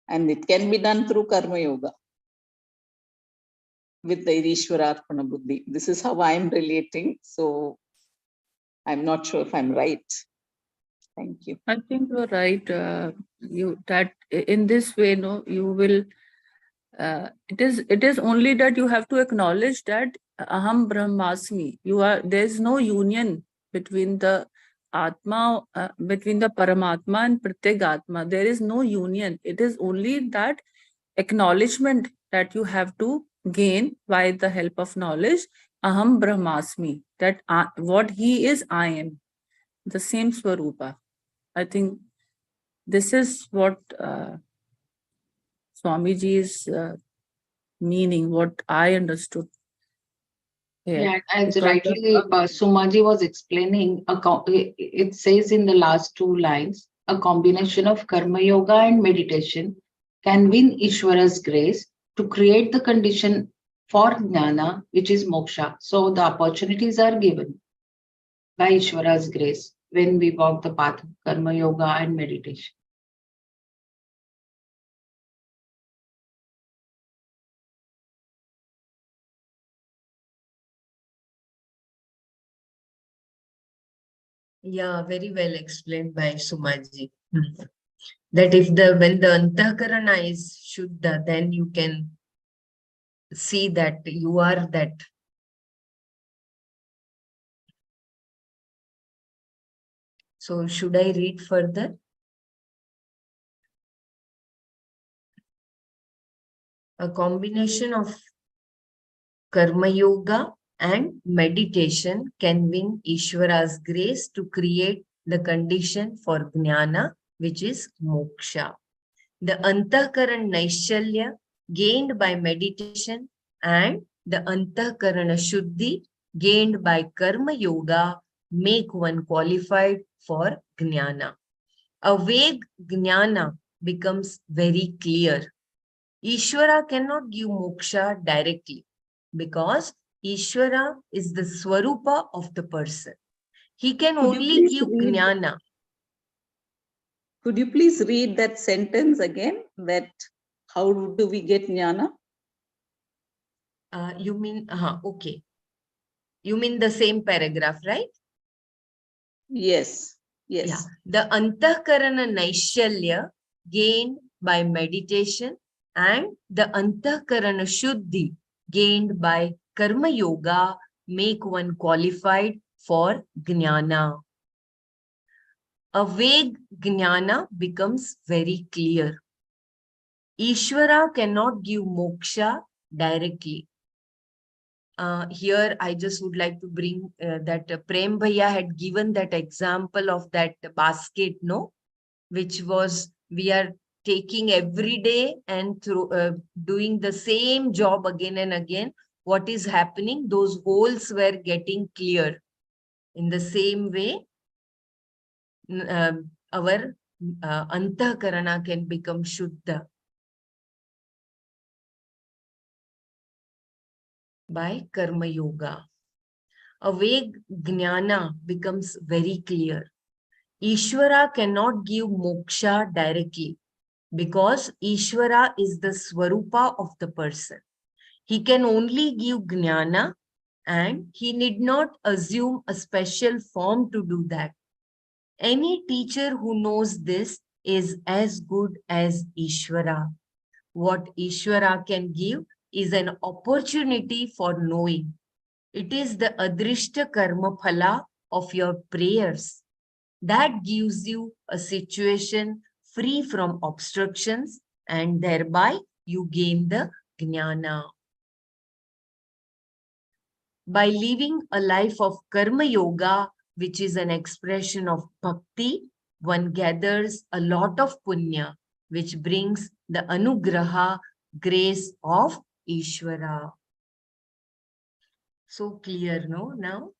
And it can be done through karma yoga with the Ishwararpana buddhi. This is how I am relating. So I'm not sure if I'm right. Thank you. I think you're right. That in this way, no, you will. It is only that you have to acknowledge that aham brahmasmi. There is no union between the atma, between the paramatma and pratyagatma. There is no union. It is only that acknowledgement that you have to gain by the help of knowledge. Aham brahmasmi. That what he is, I am. The same swarupa. I think this is what Swamiji's meaning, what I understood here. Yeah, as Because rightly Sumaji was explaining, it says in the last two lines, a combination of karma yoga and meditation can win Ishvara's grace to create the condition for jnana, which is moksha. So the opportunities are given by Ishvara's grace when we walk the path of karma yoga and meditation. Yeah, very well explained by Sumaji. That when the antakarana is shuddha, then you can see that you are that. So should I read further? A combination of karma yoga and meditation can win Ishvara's grace to create the condition for jnana, which is moksha. The antahkaran naishalya gained by meditation and the antahkarana shuddhi gained by karma yoga make one qualified for jnana. A vague jnana becomes very clear. Ishvara cannot give moksha directly because Ishvara is the swarupa of the person. He can only give jnana. Could you please read that sentence again? That how do we get jnana? You mean, okay. You mean the same paragraph, right? Yes. Yes. Yeah. The antahkarana naishalya gained by meditation and the antahkarana shuddhi gained by karma yoga make one qualified for jnana. A vague jnana becomes very clear. Ishvara cannot give moksha directly. Here, I just would like to bring that Prem Bhaiya had given that example of that basket, no? Which was, we are taking every day and through doing the same job again and again. What is happening? Those holes were getting clear. In the same way, our antakarana can become Shuddha by Karma Yoga. A vague jnana becomes very clear. Ishvara cannot give moksha directly because Ishvara is the swarupa of the person. He can only give jnana and he need not assume a special form to do that. Any teacher who knows this is as good as Ishvara. What Ishvara can give is an opportunity for knowing. It is the adrishta karma phala of your prayers that gives you a situation free from obstructions, and thereby you gain the jnana. By living a life of karma yoga, which is an expression of bhakti, one gathers a lot of punya, which brings the anugraha, grace of Ishvara. So clear, no? Now,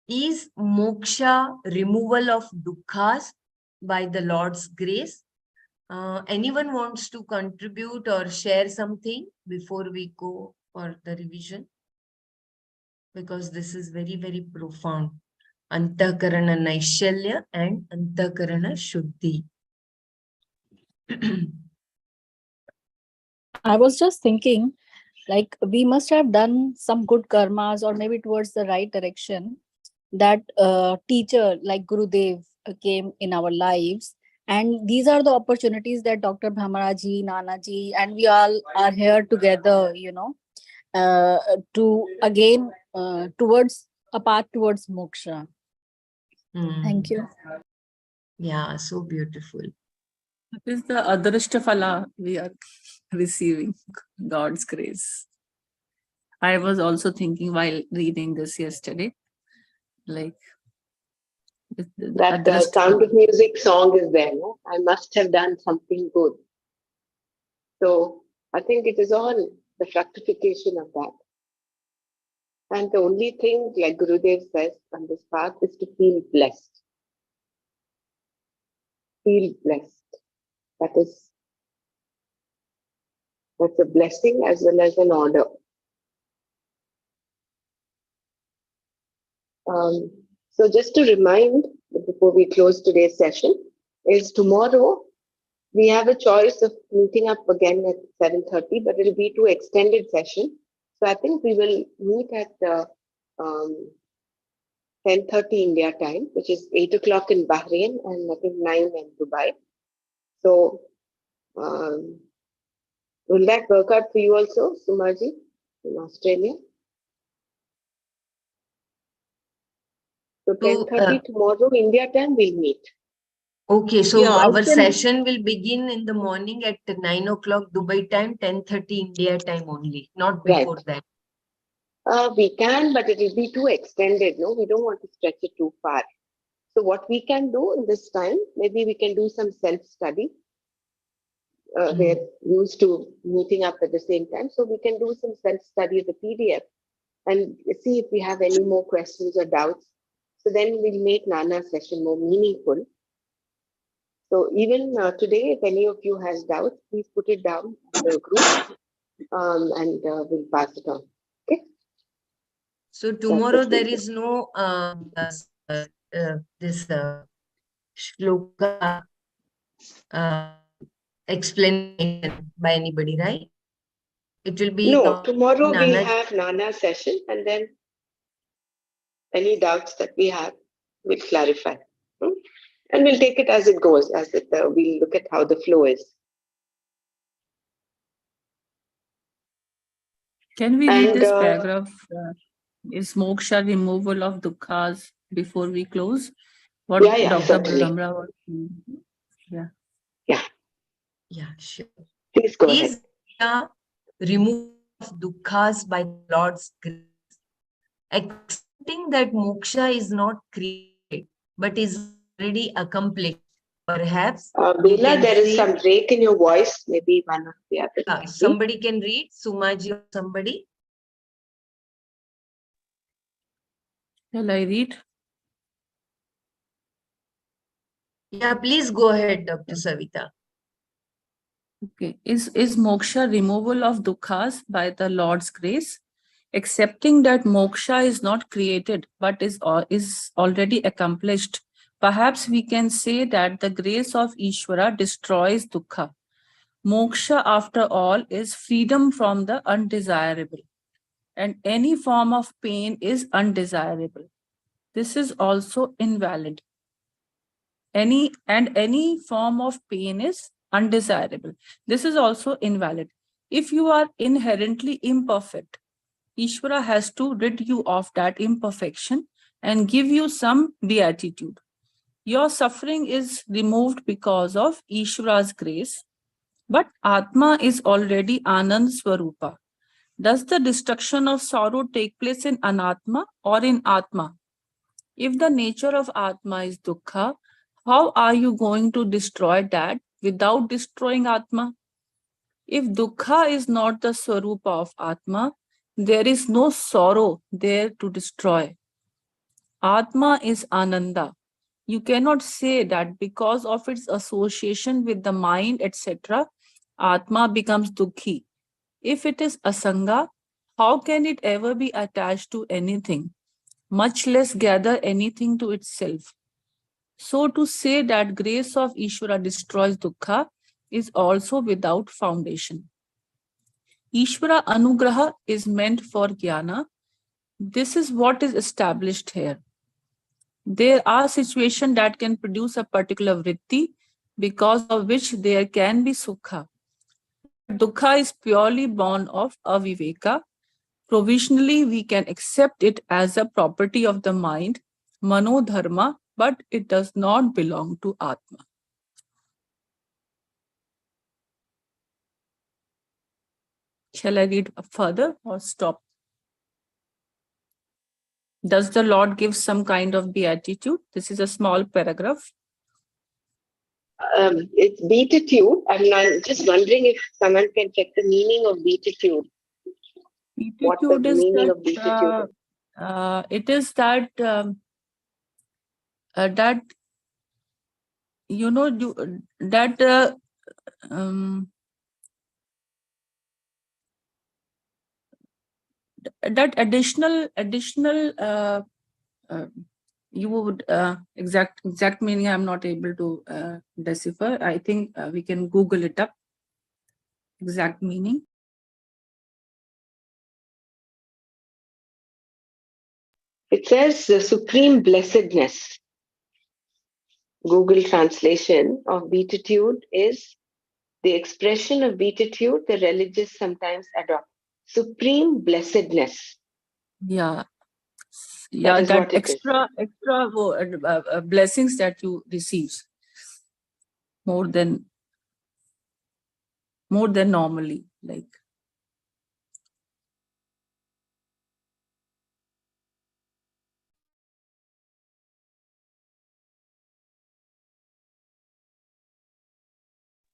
is moksha removal of dukkhas by the Lord's grace? Anyone wants to contribute or share something before we go for the revision? Because this is very, very profound. Antakarana Naishalya and Antakarana Shuddhi. I was just thinking, like, we must have done some good karmas or maybe towards the right direction. That teacher like Gurudev came in our lives. And these are the opportunities that Dr. Bhamaraji, Nanaji, and we all are here together, to again towards a path towards moksha. Thank you. Yeah, so beautiful. It is the adrishta phala we are receiving, God's grace. I was also thinking while reading this yesterday, like That Sound of Music song is there. No? I must have done something good. So I think it is all the fructification of that. And the only thing, like Gurudev says on this path, is to feel blessed. Feel blessed. That's a blessing as well as an order. So just to remind, before we close today's session, is tomorrow we have a choice of meeting up again at 7:30, but it'll be to extended session. So I think we will meet at 10:30 India time, which is 8 o'clock in Bahrain and I think 9 in Dubai. So will that work out for you also, Sumaji, in Australia? So 10:30 tomorrow India time we'll meet. Okay, so Yeah, our session will begin in the morning at 9 o'clock Dubai time, 10:30 India time only, not before that. We can, but it will be too extended. No, we don't want to stretch it too far. So what we can do in this time, maybe we can do some self-study. We're used to meeting up at the same time. So we can do some self-study of the PDF and see if we have any more questions or doubts. So then we'll make Nana's session more meaningful. So even today, if any of you has doubts, please put it down in the group and we'll pass it on. Okay. So tomorrow there is no this shloka explanation by anybody, right? It will be no. Tomorrow Nana. we'll have Nana session, and then any doubts that we have, we'll clarify, and we'll take it as it goes. As it we'll look at how the flow is. Can we read this paragraph? Is moksha removal of dukkhas before we close? What Dr. Brahmra was saying. Yeah, sure. Please go ahead. Is removal of dukkhas by the Lord's grace, accepting that moksha is not created but is already accomplished. Perhaps Bela, there is some break in your voice. Maybe one of the others. Somebody can read, Sumaji or somebody. Shall I read? Yeah, please go ahead, Dr. Savita. Okay. Is moksha removal of dukkhas by the Lord's grace? Accepting that moksha is not created but is already accomplished, perhaps we can say that the grace of Ishvara destroys dukkha. Moksha, after all, is freedom from the undesirable, and any form of pain is undesirable. This is also invalid. Any form of pain is undesirable. This is also invalid. If you are inherently imperfect, Ishvara has to rid you of that imperfection and give you some beatitude. Your suffering is removed because of Ishvara's grace, but Atma is already Anand Swarupa. Does the destruction of sorrow take place in Anatma or in Atma? If the nature of Atma is Dukkha, how are you going to destroy that without destroying Atma? If Dukkha is not the Swarupa of Atma, there is no sorrow there to destroy. Atma is Ananda. You cannot say that because of its association with the mind, etc., Atma becomes Dukhi. If it is Asanga, how can it ever be attached to anything, much less gather anything to itself? So to say that grace of Ishvara destroys dukkha is also without foundation. Ishvara Anugraha is meant for jnana. This is what is established here. There are situations that can produce a particular vritti because of which there can be sukha. But dukkha is purely born of aviveka. Provisionally, we can accept it as a property of the mind, manodharma, but it does not belong to Atma. Shall I read further or stop? Does the Lord give some kind of beatitude? This is a small paragraph. It's beatitude. I'm just wondering if someone can check the meaning of beatitude. What the Beatitude is meaning of that beatitude is. it is that that you know that that additional you would exact meaning I'm not able to decipher. I think we can Google it up. Exact meaning. It says the supreme blessedness. Google translation of beatitude is the expression of beatitude the religious sometimes adopt. Supreme blessedness. Yeah. Yeah, That is that what it is. extra blessings that you receive more than normally, like.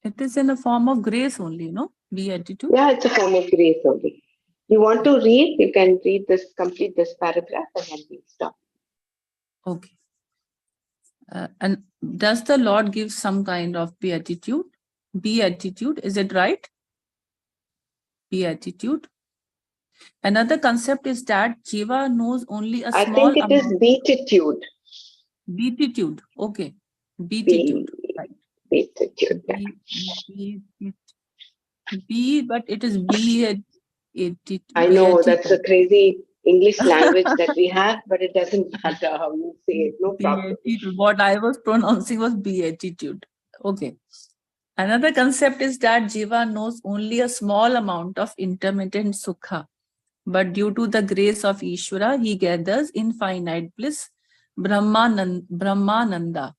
It is in a form of grace only, no? Beatitude. Yeah, it's a form of grace only. You want to read, you can read this, complete this paragraph, and then we'll stop. Okay. And does the Lord give some kind of beatitude? Beatitude, is it right? Beatitude. Another concept is that Jiva knows only a I small think it is amount. beatitude. Beatitude. Okay. Beatitude. Right. Beatitude. But it is I know that's a crazy English language that we have, but it doesn't matter how you say it. No problem. What I was pronouncing was beatitude. Okay. Another concept is that Jiva knows only a small amount of intermittent sukha, but due to the grace of Ishvara, he gathers infinite bliss, Brahmananda.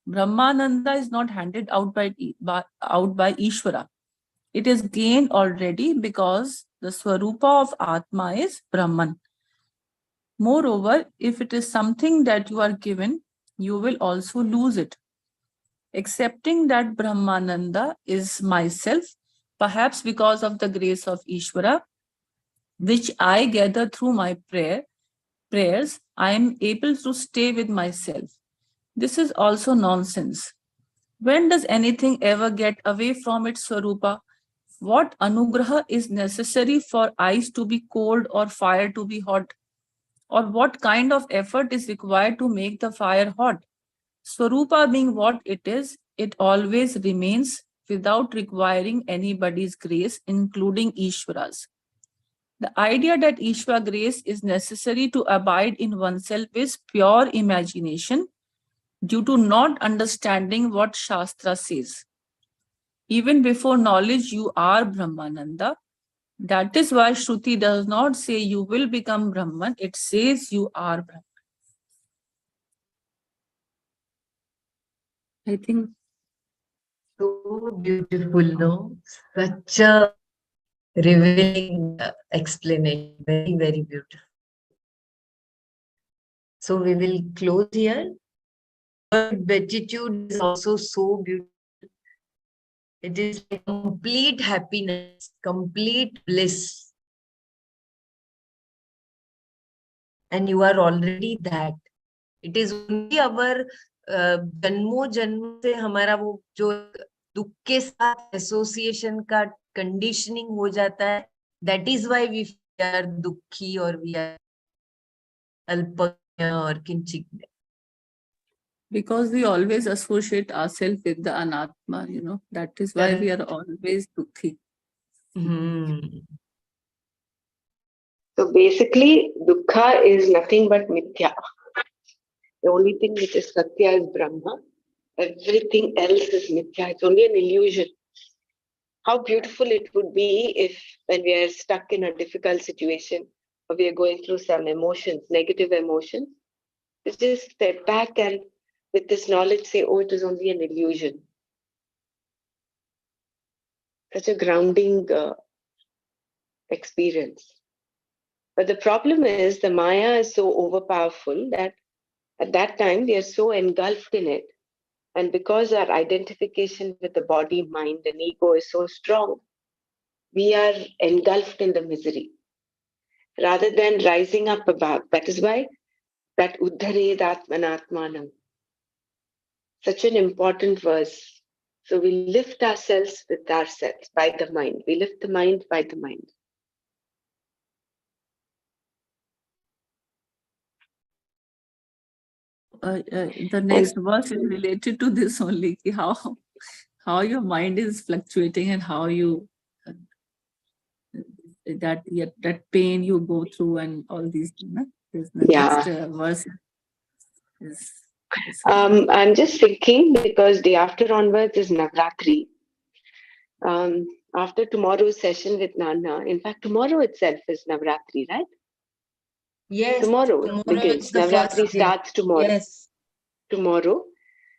Brahmananda is not handed out by Ishvara. It is gained already because the Swarupa of Atma is Brahman. Moreover, if it is something that you are given, you will also lose it. Accepting that Brahmananda is myself, perhaps because of the grace of Ishvara, which I gather through my prayers, I am able to stay with myself. This is also nonsense. When does anything ever get away from its Swarupa? What anugraha is necessary for ice to be cold or fire to be hot? Or what kind of effort is required to make the fire hot? Swarupa being what it is, it always remains without requiring anybody's grace, including Ishvara's. The idea that Ishvara grace is necessary to abide in oneself is pure imagination due to not understanding what Shastra says. Even before knowledge, you are Brahmananda. That is why Shruti does not say you will become Brahman, it says you are Brahman. I think so beautiful, no? Such a revealing explanation. Very, very beautiful. So we will close here. Word beatitude is also so beautiful. It is like complete happiness, complete bliss. And you are already that. It is only our जन्मों जन्म से हमारा वो जो दुख के साथ association का कंडीशनिंग हो जाता है, that is why we are दुखी और we are अल्पज्ञ और किंचित. because we always associate ourselves with the anatma, that is why we are always dukhi. So basically, dukkha is nothing but mithya. The only thing which is satya is Brahma. Everything else is mithya. It's only an illusion. How beautiful it would be if, when we are stuck in a difficult situation or we are going through some emotions, negative emotions, to just step back and with this knowledge say, oh, it is only an illusion. Such a grounding experience. But the problem is the Maya is so overpowerful that at that time we are so engulfed in it. And because our identification with the body, mind, and ego is so strong, we are engulfed in the misery. Rather than rising up above, that is why that Uddhared Atmanatmanam, such an important verse. So we lift ourselves with ourselves by the mind. We lift the mind by the mind. The next verse is related to this only, how your mind is fluctuating and how you that pain you go through and all these things. The next verse is I'm just thinking because day after onwards is Navratri. After tomorrow's session with Nana, in fact, tomorrow itself is Navratri, right? Yes. Tomorrow begins. Navratri starts tomorrow. Yes. Tomorrow.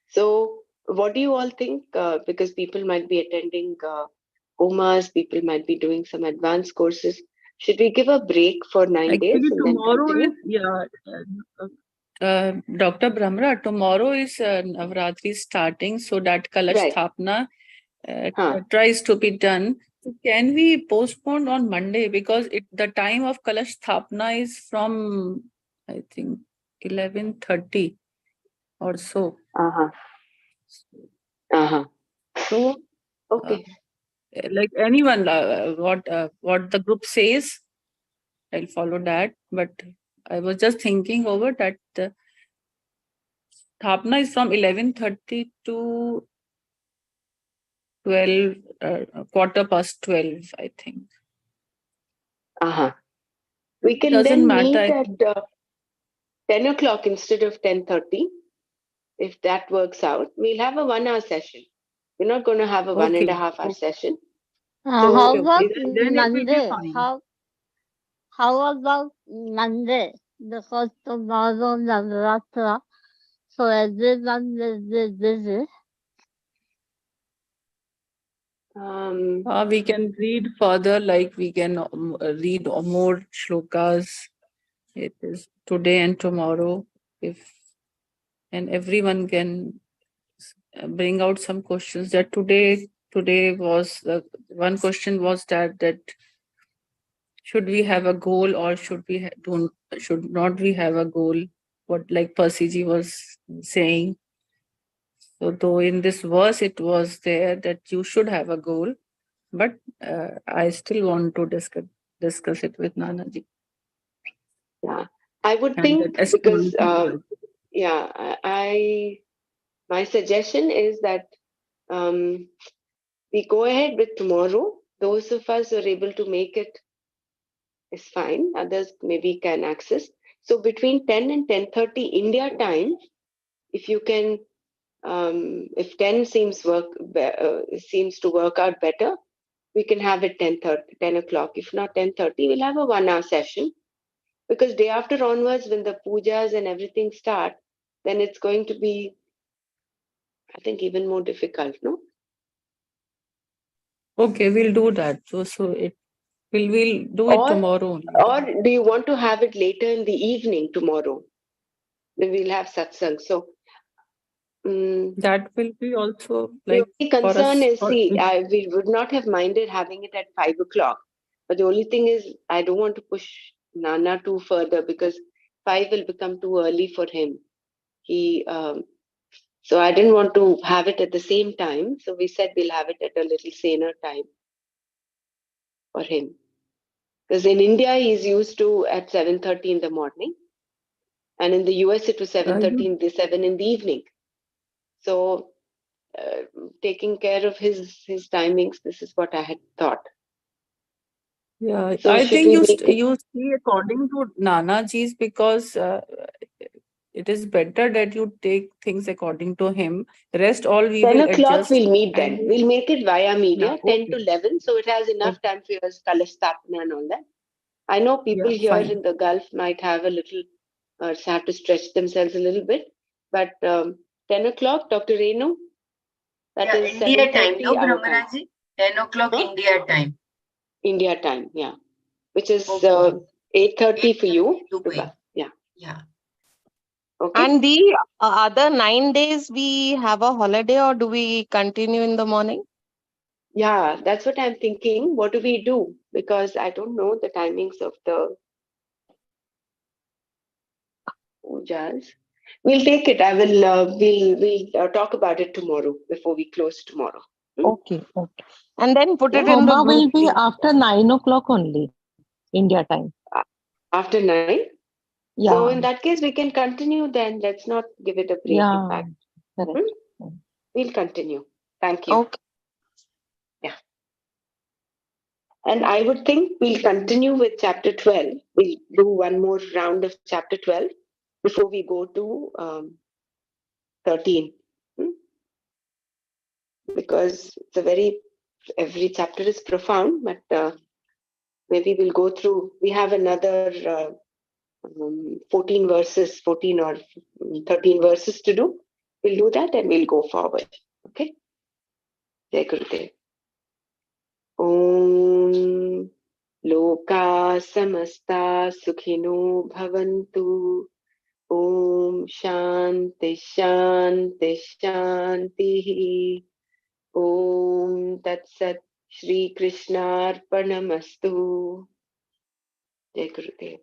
So, what do you all think? Because people might be attending Homas, people might be doing some advanced courses. Should we give a break for 9 days and tomorrow then is Dr. Brahmra, tomorrow is Navratri starting, so that Kalash Sthapana tries to be done. So can we postpone on Monday because the time of Kalash Sthapana is from I think 11:30 or so. So okay. Like anyone, what the group says, I'll follow that. But I was just thinking over that the Sthapana is from 11:30 to 12, 12:15, I think. We can then meet at 10 o'clock instead of 10:30. If that works out, we'll have a 1 hour session. We're not going to have a 1.5 hour session. How about Monday? How about Monday? Because tomorrow Navratra, so everyone will be busy. We can read further, like we can read more shlokas. It is today and tomorrow, and everyone can bring out some questions. That today was one question was that should we have a goal or should we should not we have a goal? What like Persiji was saying. So though in this verse it was there that you should have a goal, but I still want to discuss it with Nanaji. Yeah, I would And think that because astrology yeah, my suggestion is that we go ahead with tomorrow. Those of us who are able to make it is fine. Others maybe can access. So between 10 and 10:30 India time, if you can, if 10 seems to work out better, we can have it 10 o'clock. If not 10:30, we'll have a 1 hour session. Because day after onwards, when the pujas and everything start, then it's going to be, I think, even more difficult, no? Okay, we'll do that. So we'll do it tomorrow only. Or do you want to have it later in the evening tomorrow? Then we'll have satsang. So that will be also the like only for concern us. is, we would not have minded having it at 5 o'clock. But the only thing is, I don't want to push Nana too further because 5 will become too early for him. So I didn't want to have it at the same time. So we said we'll have it at a little saner time for him. Because in India, he's used to at 7:30 in the morning. And in the US, it was 7:30, 7 in the evening. So taking care of his timings, this is what I had thought. Yeah, So I should think we you make it? you see according to Nanaji's because it is better that you take things according to him. Rest all we 10 will o'clock adjust. we'll meet And then. We'll make it via media, yeah, 10 to 11. So it has enough time for your Kalastapana and all that. I know people Yeah, here fine. in the Gulf might have a little, have to stretch themselves a little bit. But 10 o'clock, Dr. Renu, that is India time, 7:30 no, our time. Brahmaraji? 10 o'clock Huh? India time. India time, yeah. Which is Okay. 8:30 for you. Dubai. Yeah. Yeah. Okay. And the other 9 days we have a holiday, or do we continue in the morning? Yeah, that's what I'm thinking. What do we do? Because I don't know the timings of the pujas. We'll take it. I will. We'll talk about it tomorrow before we close tomorrow. Okay. And then put it Yeah. in the Homa group. will be Please. after 9 o'clock only, India time. After 9. Yeah. So in that case, we can continue then. Let's not give it a break. In Yeah. fact, Correct. we'll continue. Thank you. Okay. Yeah. And I would think we'll continue with chapter 12. We'll do one more round of chapter 12 before we go to 13. Because it's every chapter is profound, but maybe we'll go through. We have another 14 verses, 14 or 13 verses to do. We'll do that and we'll go forward. Okay? Jai Gurudev. Om Loka Samasta Sukhino Bhavantu. Om Shanti Shanti Shanti. Om Tat Sat Shri Krishnarpanamastu. Jai Gurudev.